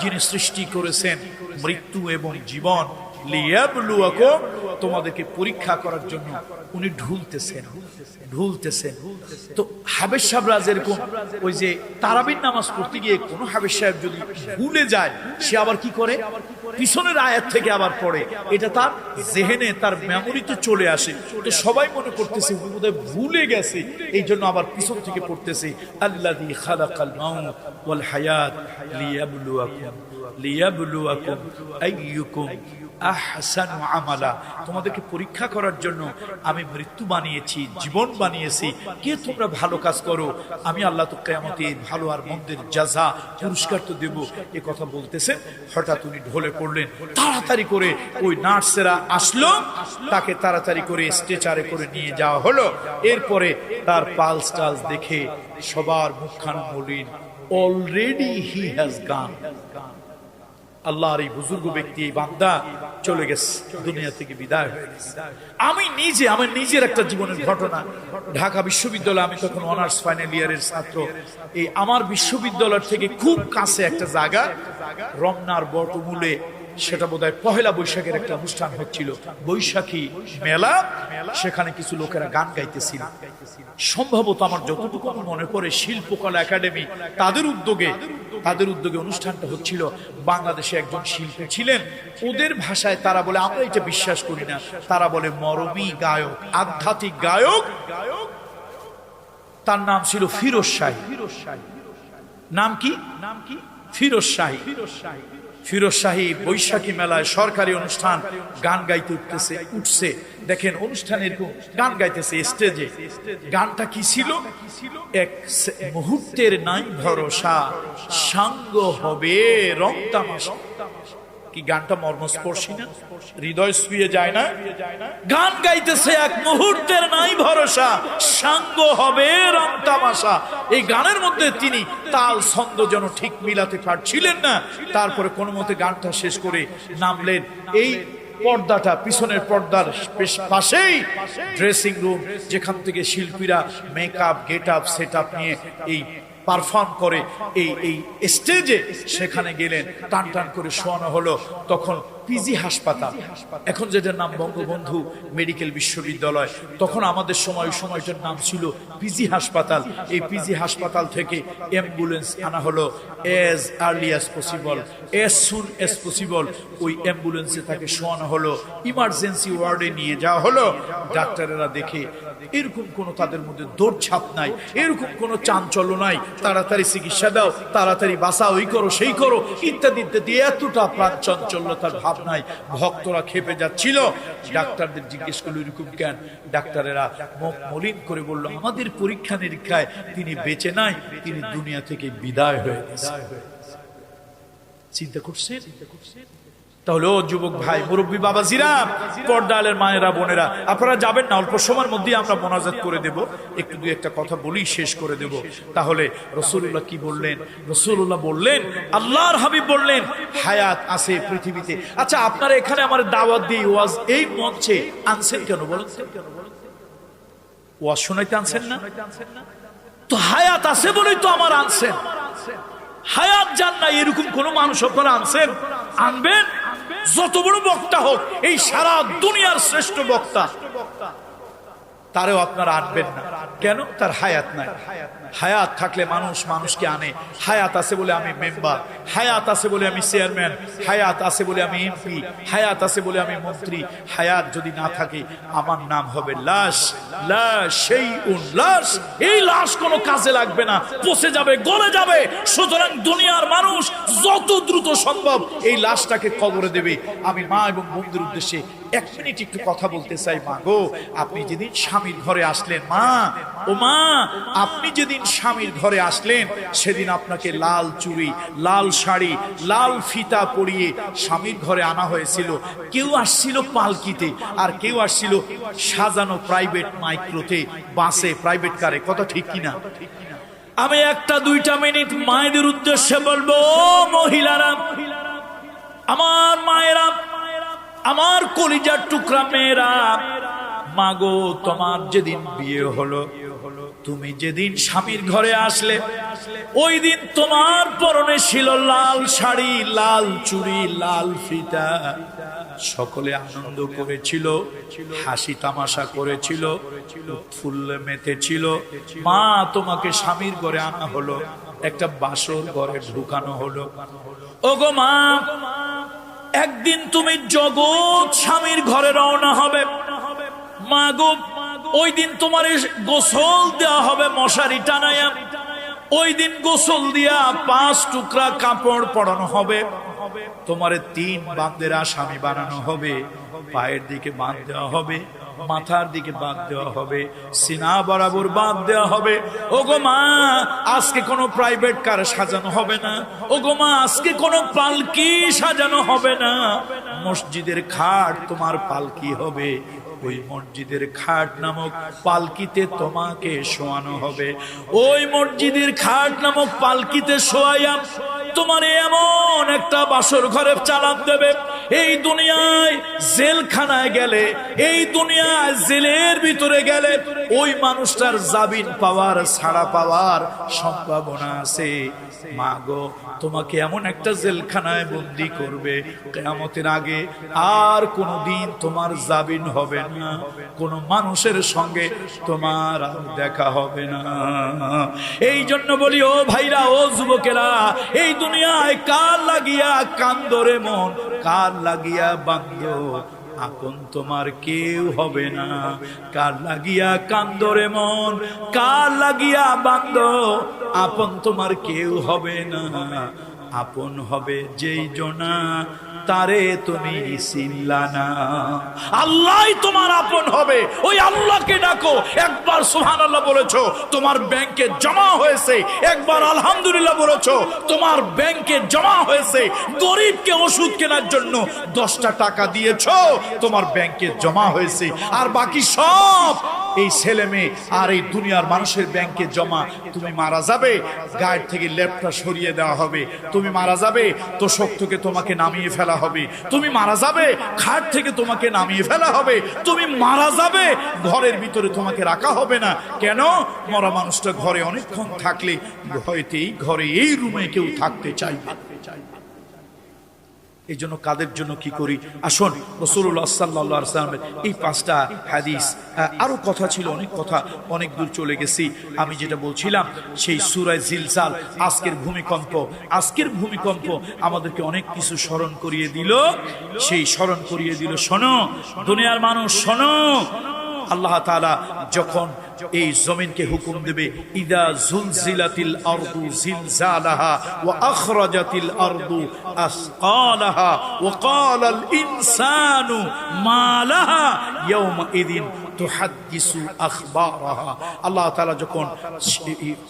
যিনি সৃষ্টি করেছেন মৃত্যু এবং জীবন, লিয়াবলুয়াকুম, তোমাদেরকে পরীক্ষা করার জন্য উনি ঢুলতেছেন। তো হাবেশ সাহেবরা যেরকম ওই যে তারাবির নামাজ পড়তে গিয়ে কোনো হাবেশ সাহেব যদি ভুলে যায়, সে আবার কি করে, পিছনের আয়াত থেকে আবার পড়ে। এটা তার জেহেনে, তার মেমোরিতে চলে আসে। তো সবাই মনে করতেছে বোধহয় ভুলে গেছে, এই জন্য আবার পিছন থেকে পড়তেছে, আল্লাযী খালাকাল মাউত ওয়াল হায়াত লিয়াবলুয়াকুম আইয়ুকুম আহসানু আমালা, তোমাদেরকে পরীক্ষা করার জন্য আমি মৃত্যু বানিয়েছি, জীবন বানিয়েছি, কে তোমরা ভালো কাজ করো, আমি আল্লাহ তো কিয়ামতে ভালো আর মন্দের জাযা, পুরস্কার তো দেব। এ কথা বলতেছেন, হঠাৎ উনি ঢলে পড়লেন। তাড়াতাড়ি করে ওই নার্সেরা আসলো, তাকে তাড়াতাড়ি করে স্ট্রেচারে করে নিয়ে যাওয়া হলো। এরপরে তার পালস টালস দেখে সবার মুখখানা মলিন, অলরেডি হি হ্যাজ গান। আল্লাহর এই বুজুর্গ ব্যক্তি, এই বান্দা চলে গেছে, দুনিয়া থেকে বিদায় হয়ে গেছে। আমি আমার নিজের একটা জীবনের ঘটনা, ঢাকা বিশ্ববিদ্যালয়ে আমি তখন অনার্স ফাইনাল ইয়ারের ছাত্র। এই আমার বিশ্ববিদ্যালয় থেকে খুব কাছে একটা জায়গা, রমনার বটমূলে সেটা বোধহয় পহেলা বৈশাখের একটা অনুষ্ঠান হচ্ছিল, বৈশাখী মেলা। সেখানে কিছু লোকেরা গান গাইতেছিল, সম্ভবত আমার যতটুকু মনে পড়ে শিল্পকলা একাডেমি তাদের উদ্যোগে অনুষ্ঠানটা হচ্ছিল। বাংলাদেশে একজন শিল্পী ছিলেন, ওদের ভাষায় তারা বলে, আমরা এটা বিশ্বাস করি না, তারা বলে মরমী গায়ক, আধ্যাত্মিক গায়ক। তার নাম ছিল ফিরোজ শাহী। নাম কি? ফিরোজ শাহী। ফিরোজ শাহী বৈশাখী মেলায় সরকারি অনুষ্ঠান গান গাইতে উঠছে। দেখেন অনুষ্ঠানে এরকম গান গাইতেছে স্টেজে। গানটা কি ছিল? এক মুহূর্তের নাই ভরসা, সাঙ্গ হবে রং তামাশা। কি গানটা মর্মস্পর্শী না? হৃদয় ছুঁয়ে যায় না? গান গাইতেছে, এক মুহূর্তের নাই ভরসা, সাঙ্গ হবে রং তামাশা। এই গানের মধ্যে তিনি তাল ছন্দ যেন ঠিক মিলাতে পারছিলেন না। তারপরে কোন মতে গানটা শেষ করে নামলেন। এই পর্দাটা, পিছনের পর্দার পাশেই ড্রেসিং রুম, যেখান থেকে শিল্পীরা makeup, get up, set up নিয়ে এই পারফর্ম করে এই স্টেজে, সেখানে গেলেন। টান টান করে শোয়ানো হলো। তখন পিজি হাসপাতাল, এখন যেটার নাম বঙ্গবন্ধু মেডিকেল বিশ্ববিদ্যালয়, তখন আমাদের সময়টার নাম ছিল পিজি হাসপাতাল। এই পিজি হাসপাতাল থেকে অ্যাম্বুলেন্স আনা হলো as early as possible, as soon as possible. ওই অ্যাম্বুলেন্সে তাকে শোয়ানো হলো, ইমার্জেন্সি ওয়ার্ডে নিয়ে যাওয়া হলো। ডাক্তারেরা দেখে এরকম কোনো তাদের মধ্যে দৌড়ঝাঁপ নাই, এরকম কোনো চাঞ্চল্য নাই, তাড়াতাড়ি চিকিৎসা দাও, তাড়াতাড়ি বাঁচাও, এই করো সেই করো ইত্যাদি ইত্যাদি, এতটা প্রাণ চাঞ্চল্যতার ভাব নাই। ভক্তরা খেপে যাচ্ছিল। ডাক্তারদের জিজ্ঞেস করলো এরকম কেন? ডাক্তারেরা মুখ মলিন করে বলল, আমাদের পরীক্ষা নিরীক্ষায় তিনি বেঁচে নাই, তিনি দুনিয়া থেকে বিদায় হয়ে গেছে। চিন্তা করছে? তাহলে ও যুবক ভাই, মুরব্বী বাবাজিরা, পর্দালের মায়েরা, বোনেরা, আপনারা যাবেন না, অল্প সময়ের মধ্যে আমরা মোনাজাত করে দেব। একটু দুই একটা কথা বলি, শেষ করে দেব। তাহলে রাসূলুল্লাহ কি বললেন? রাসূলুল্লাহ বললেন, আল্লাহর হাবিব বললেন, হায়াত আছে পৃথিবীতে। আচ্ছা, আপনারা এখানে আমার দাওয়াত দিয়ে ওয়াজ এই মঞ্চে আনছেন কেন বলেন? ওয়াজ শোনাইতে আনছেন না তো? হায়াত আছে বলেই তো আমার আনছেন। হায়াত জান না এরকম কোন মানুষ আপনারা আনছেন? আনবেন। যত বড় বক্তা হোক, এই সারা দুনিয়ার শ্রেষ্ঠ বক্তা, তারেও আপনারা আনবেন না কেন? তার হায়াত নাই। হায়াত থাকলে মানুষ মানুষকে আনে। হায়াত আছে বলে আমি মেম্বার, হায়াত আছে বলে আমি চেয়ারম্যান, হায়াত আছে বলে আমি এমপি, হায়াত আছে বলে আমি মন্ত্রী। হায়াত যদি না থাকে, আমার নাম হবে লাশ। লাশ, সেই লাশ। এই লাশ কোনো কাজে লাগবে না, পচে যাবে, গলে যাবে। সুতরাং দুনিয়ার মানুষ যত দ্রুত সম্ভব এই লাশটাকে কবরে দেবে। আমি মা এবং বন্ধুর উদ্দেশ্যে এক মিনিট একটু কথা বলতে চাই। মা গো, আপনি যেদিন স্বামীর ঘরে আসলেন, মা ও মা, আপনি যেদিন স্বামীর ঘরে আসলেন, সেদিন আপনাকে লাল চুড়ি, লাল শাড়ি, লাল ফিতা পরিয়ে স্বামীর ঘরে আনা হয়েছিল। কেউ আসছিল পালকিতে, আর কেউ আসছিল সাজানো প্রাইভেট মাইক্রোতে, বাসে, প্রাইভেট কারে। কথা ঠিক কিনা? আমি একটা দুইটা মিনিট মায়েদের উদ্দেশ্যে বলবো, মহিলারা, আমার মায়েরা, আমার কলিজার টুকরা মেয়েরা, মাগো, তোমার যেদিন বিয়ে হলো, তুমি যেদিন স্বামীর ঘরে আসলে, ওই দিন তোমার পরনে ছিল লাল শাড়ি, লাল চুড়ি, লাল ফিতা। সকলে আনন্দ করেছিল, হাসি তামাশা করেছিল, ফুলে মেতেছিল। মা, তোমাকে স্বামীর ঘরে আনা হলো, একটা বাসর ঘরে ঢুকানো হলো। ওগো মা, একদিন তুমি জগৎ স্বামীর ঘরে রওনা হবে। মা গো, ওই দিন তোমার গোসল দেওয়া হবে মশারি টানায়া। ওই দিন গোসল দিয়া 5 টুকরা কাপড় পরানো হবে। তোমারে 3 বান্দের আসামি বানানো হবে। পায়ের দিকে বাঁধ দেওয়া হবে, মাথার দিকে বাঁধ দেওয়া হবে, সিনা বরাবর বাঁধ দেওয়া হবে। ওগো মা, আজকে কোনো প্রাইভেট কার সাজানো হবে না। ওগো মা, আজকে কোনো পালকি সাজানো হবে না। মসজিদের খাট তোমার পালকি হবে। ওই মসজিদের খাট নামক পালকিতে তোমাকে শোয়ানো হবে। ওই মসজিদের খাট নামক পালকিতে শোয়াইয়া তোমার এমন একটা বাসর ঘরে চালান দেবে, এই দুনিয়ায় জেলখানায় গেলে, এই দুনিয়ায় জেলের ভিতরে গেলে ওই মানুষটার জামিন পাওয়ার, ছাড়া পাওয়ার সম্ভাবনা আছে। মা গো, তোমাকে এমন একটা জেলখানায় বন্দী করবে, কিয়ামতের আগে আর কোনোদিন তোমার জামিন হবে না, কোনো মানুষের সঙ্গে তোমার আর দেখা হবে না। এই জন্য বলি ও ভাইরা, ও যুবকেরা, এই দুনিয়ায় কার লাগিয়া কান্দরে মন, কার লাগিয়া বান্দো, আপন তোমার কেউ হবে না। কার লাগিয়া কান্দরে মন, কার লাগিয়া বান্দো, আপন তোমার কেউ হবে না। আপন হবে যেই জনা, তারে তুমি চিনলা না। আল্লাহই তোমার আপন হবে। ওই আল্লাহকে ডাকো। একবার সুবহানাল্লাহ বলেছো, তোমার ব্যাংকে জমা হয়েছে। একবার আলহামদুলিল্লাহ বলেছো, তোমার ব্যাংকে জমা হয়েছে। গরিবকে ওষুধ কেনার জন্য 10টা টাকা দিয়েছো, তোমার ব্যাংকে জমা হয়েছে। আর বাকি সব এই ছেলে মেয়ে আর এই দুনিয়ার মানুষের ব্যাংকে জমা। তুমি মারা যাবে, গায়ের থেকে লেপটা সরিয়ে দেওয়া হবে। তুমি মারা যাবে, তোষক থেকে তোমাকে নামিয়ে ফেলা হবে। তুমি মারা যাবে, খাট থেকে তোমাকে নামিয়ে ফেলা হবে। তুমি মারা যাবে, ঘরের ভিতরে তোমাকে রাখা হবে না। কেন? মরা মানুষটা ঘরে অনেকক্ষণ থাকলে হয়তেই ঘরে এই রুমে কেউ থাকতে চাইবে। এই জন্য কাদের জন্য কি করি? আসুন রাসূলুল্লাহ সাল্লাল্লাহু আলাইহি ওয়াসাল্লামের এই 5টা হাদিস, আরো কথা ছিল, অনেক কথা, অনেক দূর চলে গেছি। আমি যেটা বলছিলাম, সেই সূরা জিলজাল, আজকের ভূমিকম্প, আজকের ভূমিকম্প আমাদেরকে অনেক কিছু স্মরণ করিয়ে দিল। সেই স্মরণ করিয়ে দিল, শোনো দুনিয়ার মানুষ, শোনো, আল্লাহ তাআলা যখন এই জমিনকে হুকুম দেবে, ইদা জুলজিলাতিল আরদু জিলজালাহা ওয়া আখরাজাতিল আরদু আসকালাহা ওয়া ক্বালাল ইনসানু মা লাহা ইয়াওমা ইদিন তুহাদ্দিসু আখবারাহা। আল্লাহ তাআলা যখন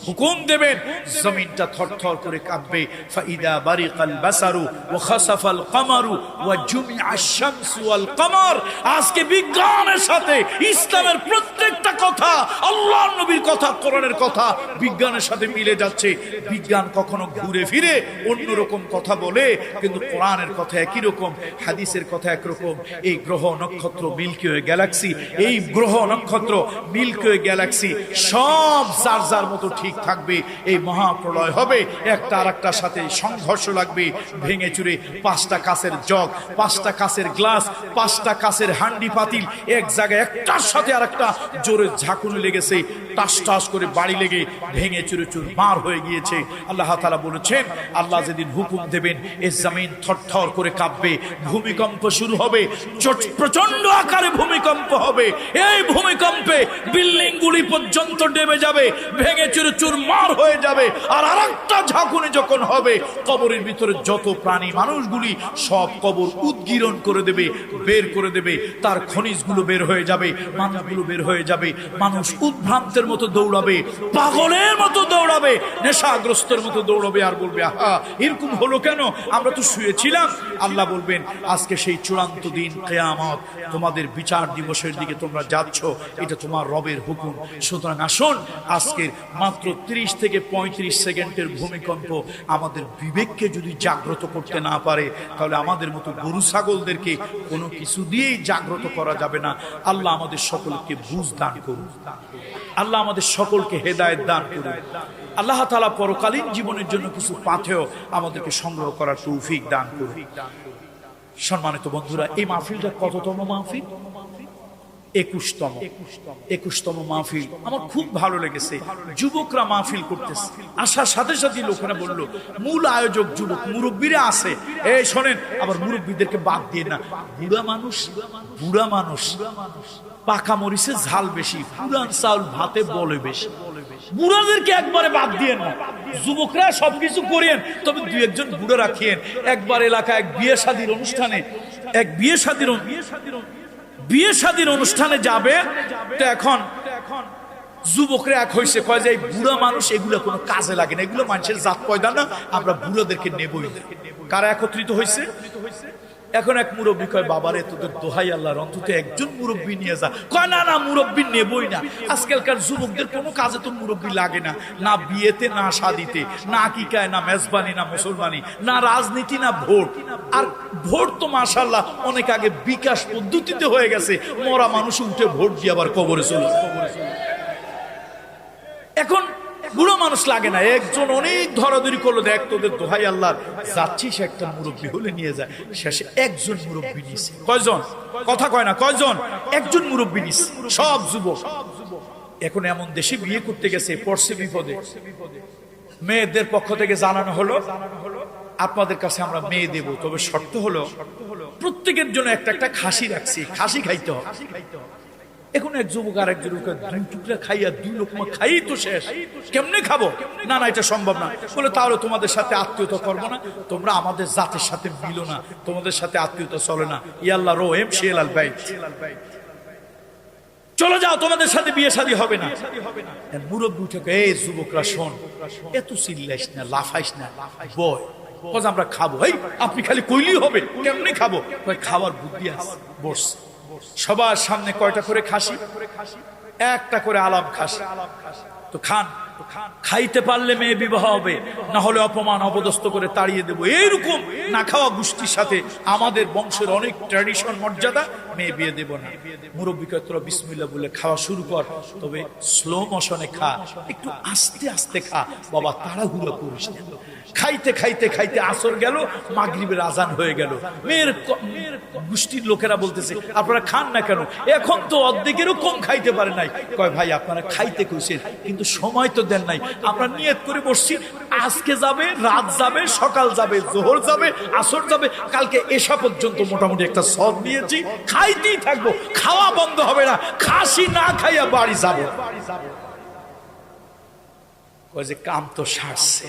হুকুম দেবেন, জমিনটা থরথর করে কাঁপবে। ফাইদা বারিকাল বাসারু ওয়া খাসাফাল কমারু ওয়া জুমিআশ শামসু ওয়াল কমার। আজকে বিজ্ঞানের সাথে ইসলামের প্রত্যেকটা কথা, আল্লাহর নবীর কথা, কোরআনের কথা বিজ্ঞানের সাথে মিলে যাচ্ছে। বিজ্ঞান কখনো ঘুরে ফিরে অন্যরকম কথা বলে, কিন্তু কোরআনের কথা একই রকম, হাদিসের কথা একরকম। এই গ্রহ নক্ষত্র, মিল্কি ওয়ে গ্যালাক্সি, এই গ্রহ নক্ষত্র মিল্কি ওয়ে গ্যালাক্সি সব যার যার মতো ঠিক থাকবে। এই মহাপ্রলয় হবে, একটা আর একটার সাথে সংঘর্ষ লাগবে, ভেঙে চুরে 5টা কাঁচের জগ, 5টা কাঁচের গ্লাস, 5টা কাঁচের হান্ডি পাতিল এক জায়গায় একটার সাথে আর একটা জোরে ঝাঁকুনি লেগেছে, টাস টাস করে বাড়ি লেগে ভেঙে চুরে চুরমার হয়ে গিয়েছে। আল্লাহ তাআলা বলেছেন, আল্লাহ যেদিন হুকুম দেবেন, এই জমিন থরথর করে কাঁপবে, ভূমিকম্প শুরু হবে, প্রচন্ড আকারে ভূমিকম্প হবে। এই ভূমিকম্পে বিল্ডিং গুলি পর্যন্ত ডেবে যাবে, ভেঙে চুরে চুরমার হয়ে যাবে। আর আরেকটা ঝাঁকুনি যখন হবে, কবরের ভিতরে যত প্রাণী মানুষগুলি সব কবর উদ্গীরণ করে দেবে, বের করে দেবে, তার খনিজগুলো বের হয়ে যাবে, মানুষগুলো বের হয়ে যাবে। মানুষ উদ্ভ্রান্তের মতো দৌড়াবে, পাগলের মতো দৌড়াবে, নেশাগ্রস্তের মতো দৌড়াবে, আর বলবে, আহা এরকম হলো কেন, আমরা তো শুয়েছিলাম। আল্লাহ বলবেন, আজকে সেই চূড়ান্ত দিন, কিয়ামত, তোমাদের বিচার দিবসের দিকে তোমরা যাচ্ছ, এটা তোমার রবের হুকুম। সুতরাং আসুন, আজকের মাত্র 30 থেকে 35 সেকেন্ডের ভূমিকম্প আমাদের বিবেককে যদি জাগ্রত করতে না পারে, তাহলে আমাদের মতো গরু ছাগলদেরকে কোনো কিছু দিয়েই জাগ্রত করা যাবে না। আল্লাহ আমাদের সকলকে বুঝ দান করুন, আল্লাহ আমাদের সকলকে হেদায়েত দান করুন। আল্লাহ তাআলা পরকালীন জীবনের জন্য কিছু পাথেয় আমাদেরকে সংগ্রহ করার তৌফিক দান করুন। সম্মানিত বন্ধুরা, এই মাহফিলটা কততম মাহফিল? 21তম মাহফিল। আমার খুব ভালো লেগেছে, যুবকরা মাহফিল করতেছে। আসার সাথে সাথে লোকেরা বললো, মূল আয়োজক যুবক, মুরব্বীরা আছে। এই শোনেন, আবার মুরব্বীদেরকে বাদ দিয়ে না, বুড়া মানুষ পাকা মরিচে ঝাল বেশি, পুরান চাউল ভাতে বলে বেশি। বুড়াদেরকে একবারে বাদ দিয়ে না, যুবকরা সবকিছু করেন, তবে 2-1জন বুড়া রাখিয়েন। একবার এলাকায় এক বিয়ে শাদীর অনুষ্ঠানে যাবে, তো এখন যুবকরা এক হয়েছে, কয় যে এই বুড়া মানুষ এগুলো কোনো কাজে লাগে না, এগুলো মানুষের জাত পয়দা না, আমরা বুড়াদেরকে নেবই না। কারা একত্রিত হয়েছে? এখন এক মুরব্বী কয়, বাবারে তোদের দোহাই আল্লাহর, অন্তত একজন মুরব্বী নিয়ে যা। কয় না না, মুরব্বী নেবই না। আজকালকার যুবকদের কোনো কাজে তো মুরব্বী লাগে না, না বিয়েতে, না শাদিতে, না আকিকায়, না মেজবানি, না মুসলমানি, না রাজনীতি, না ভোট। আর ভোট তো মাশাআল্লাহ অনেক আগে বিকাশ পদ্ধতিতে হয়ে গেছে, মরা মানুষ উঠে ভোট দিয়ে আবার কবরে চলে। এখন বুড়ো মানুষ লাগে না, একজন অনেক ধরাধরি করলো, দেখ তোদের দোহাই আল্লাহর, যাচ্ছিস একটা মুরব্বী হলে নিয়ে যায়। শেষে একজন মুরব্বী নিছে। কয়জন? কথা কয় না, কয়জন? একজন মুরব্বী নিছে, সব যুবক। এখন এমন দেশে বিয়ে করতে গেছে, পড়ছে বিপদে। মেয়েদের পক্ষ থেকে জানানো হলো, আপনাদের কাছে আমরা মেয়ে দেব, তবে শর্ত হলো প্রত্যেকের জন্য একটা একটা খাসি রাখছি, খাসি খাইতে হবে। এখন এক যুবক আর এক যুবক দুই টুকরা খাইয়া, দুই লোকমা খাই তো শেষ, কেমনে খাবো? না না, এটা সম্ভব না। বলে তাহলে তোমাদের সাথে আত্মীয়তা করবো না, তোমরা আমাদের জাতের সাথে মিলো না, তোমাদের সাথে আত্মীয়তা চলে না। ইয়াল্লাহ রো এম শেল আল বাইত, চলে যাও, তোমাদের সাথে বিয়ে শাদী হবে না। মুরব্বী উঠে, এই যুবকরা শোন, এত চিল্লাইস না, লাফাইস না, বয় আমরা খাবো। এই আপনি খালি কইলেই হবে, কেমনে খাবো? খাওয়ার বুদ্ধি আছে, বস। সবার সামনে কয়টা করে খাসি? একটা করে আলাম খাসি। তো খান, খাইতে পারলে মেয়ে বিবাহ হবে, না হলে অপমান অপদস্থ করে তাড়িয়ে দেবো। এইরকম না খাওয়া গোষ্ঠীর সাথে আমাদের বংশের অনেক ট্র্যাডিশন, মর্যাদা, মেয়ে বিয়ে দেব না। মুরব্বী কয়, তোরা বিসমিল্লাহ বলে খাওয়া শুরু কর, তবে স্লো মোশনে খা, একটু আস্তে আস্তে খা বাবা, তাড়াহুড়ো করিস না। খাইতে খাইতে খাইতে আসর গেল, মাগরিবের আজান হয়ে গেল। মেয়ের গোষ্ঠীর লোকেরা বলতেছে, আপনারা খান না কেন? এখন তো অর্ধেকেরও কম খাইতে পারে নাই। কয়, ভাই আপনারা খাইতে কইছেন, কিন্তু সময় তো দেন নাই। আমরা নিয়ত করে বসছি, আজকে যাবে, রাত যাবে, সকাল যাবে, জোহর যাবে, আসর যাবে, কালকে এসা পর্যন্ত মোটামুটি একটা সব নিয়েছি, খাইতেই থাকবো, খাওয়া বন্ধ হবে না, খাসি না খাইয়া বাড়ি যাবো। ওই যে কাম তো সারছে।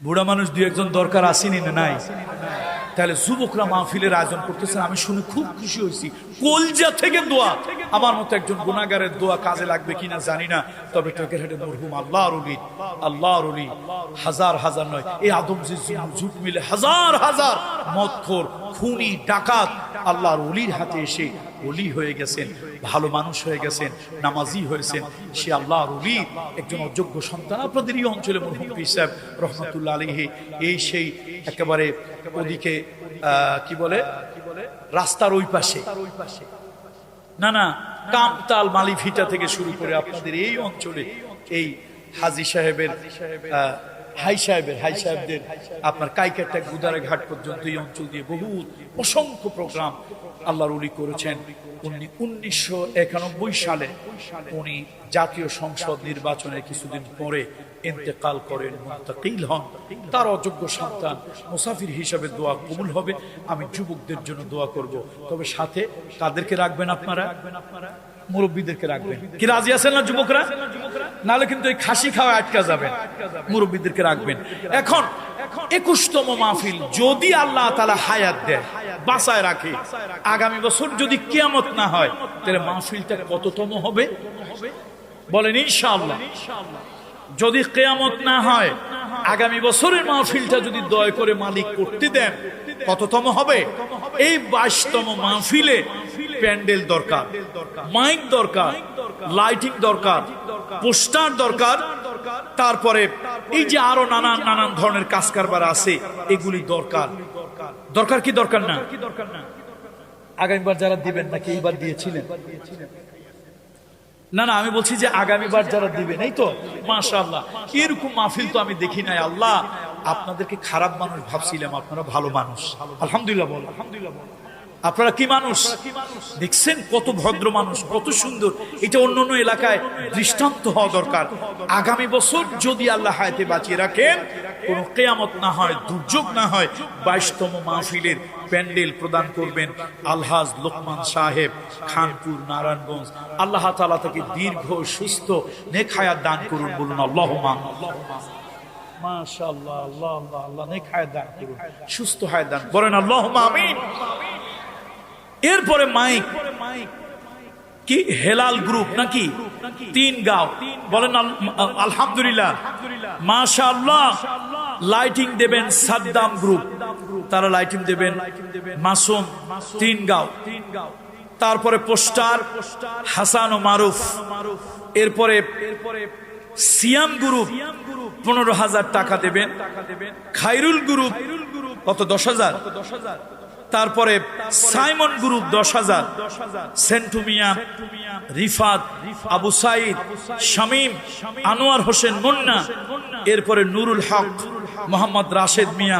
বুড়া মানুষ দুই একজন দরকার আসেনি না নাই? তাহলে যুবকরা মাহফিলের আয়োজন করতেছেন, আমি শুনে খুব খুশি হয়েছি। কলজা থেকে দোয়া। আমার মতো একজন গুনাহগারের দোয়া কাজে লাগবে কিনা জানি না, তবে টেকেরহাটে মরহুম আল্লাহর ওলি হাজার হাজার নয়, এই আদমজি যুগ মিলে হাজার হাজার মদখোর, খুনি, ডাকাত আল্লাহর ওলির হাতে এসে ওলি হয়ে গেছেন, ভালো মানুষ হয়ে গেছেন, নামাজি হয়েছেন। সে আল্লাহর ওলি একজন অযোগ্য সন্তান। আপনাদের এই অঞ্চলে মরহুম পীর সাহেব রহমাতুল্লাহ আলাইহি, এই সেই একেবারে ওদিকে কি বলে, রাস্তার ওই পাশে, না না, কামতাল মালিভিটা থেকে শুরু করে আপনাদের এই অঞ্চলে এই হাজী সাহেবের, হাই সাহেবদের আপনার কাইকাটা গুদারে ঘাট পর্যন্ত এই অঞ্চল দিয়ে বহু অসংখ্য প্রোগ্রাম আল্লাহর ওলি করেছেন। 1991 সালে উনি জাতীয় সংসদ নির্বাচনের কিছুদিন পরে ইন্তেকাল করেন, মুন্তাকিল হন। তার অযোগ্য সন্তান মুসাফির হিসাবে দোয়া কবুল হবে। আমি যুবকদের জন্য দোয়া করব, তবে সাথে কাদেরকে রাখবেন আপনারা? মুরব্বীদেরকে রাখবেন। কি রাজি আছেন না যুবকরা? নাহলে কিন্তু এই খাসি খাওয়া আটকা যাবেন। মুরব্বীদেরকে রাখবেন। এখন 21তম মাহফিল, যদি আল্লাহ তাআলা হায়াত দেয়, বাঁচায় রাখে, আগামী বছর যদি কিয়ামত না হয়, তাহলে মাহফিলটা কততম হবে বলেন? ইনশাআল্লাহ। যদি কিয়ামত না হয়, আগামী বছরের মাহফিলটা যদি দয়া করে মালিক করতে দেন, কততম হবে? এই 22তম মাহফিলে প্যান্ডেল দরকার, মাইক দরকার, লাইটিং দরকার, পোস্টার দরকার, তারপরে এই যে আরো নানান ধরনের কাজ কারবার আছে, এগুলি দরকার। দরকার কি দরকার না? আগামীবার যারা দিবেন, নাকি এইবার দিয়েছিলেন? না না, আমি বলছি যে আগামীবার যারা দিবেন, এই তো মাশাআল্লাহ, এরকম মাহফিল তো আমি দেখি নাই। আল্লাহ, আপনাদেরকে খারাপ মানুষ ভাবছিলাম, আপনারা ভালো মানুষ। আলহামদুলিল্লাহ বল, আলহামদুলিল্লাহ বল। আপনারা কি মানুষ দেখছেন, কত ভদ্র মানুষ, কত সুন্দর। এটা অন্য অন্য এলাকায় দৃষ্টান্ত হওয়া দরকার। আগামী বছর যদি আল্লাহ হায়াতে বাঁচিয়ে রাখেন, কোন কিয়ামত না হয়, দুর্যোগ না হয়, 22তম মাহফিলের প্যান্ডেল প্রদান করবেন আলহাজ লোকমান সাহেব, খানপুর, নারায়ণগঞ্জ। আল্লাহ তাআলা তাকে দীর্ঘ সুস্থ নেক হায়াত দান করুন। বলুন আল্লাহুম্মা। মাশাআল্লাহ, আল্লাহ আল্লাহ আল্লাহ, নেক হায়াত দান করুন, সুস্থ হায়াত দান করেন, আল্লাহুম্মা আমিন। এরপরে মাইক, কি হেলাল গ্রুপ নাকি 3 গাঁও বলেন আলহামদুলিল্লাহ মাশাআল্লাহ। লাইটিং দেবেন সাদ্দাম গ্রুপ, তারা লাইটিং দেবেন মাসুম 3 গাঁও। তারপরে পোস্টার হাসান ও মারুফ। এরপরে সিয়াম গ্রুপ 15,000 টাকা দেবেন। খায়রুল গ্রুপ কত 10,000। তারপরে সাইমন গ্রুপ 10,000। সেন্টু মিয়া, রিফাত, আবু সাইদ, শামীম, আনোয়ার হোসেন মুন্না, এরপরে নুরুল হক, মোহাম্মদ রাশেদ মিয়া।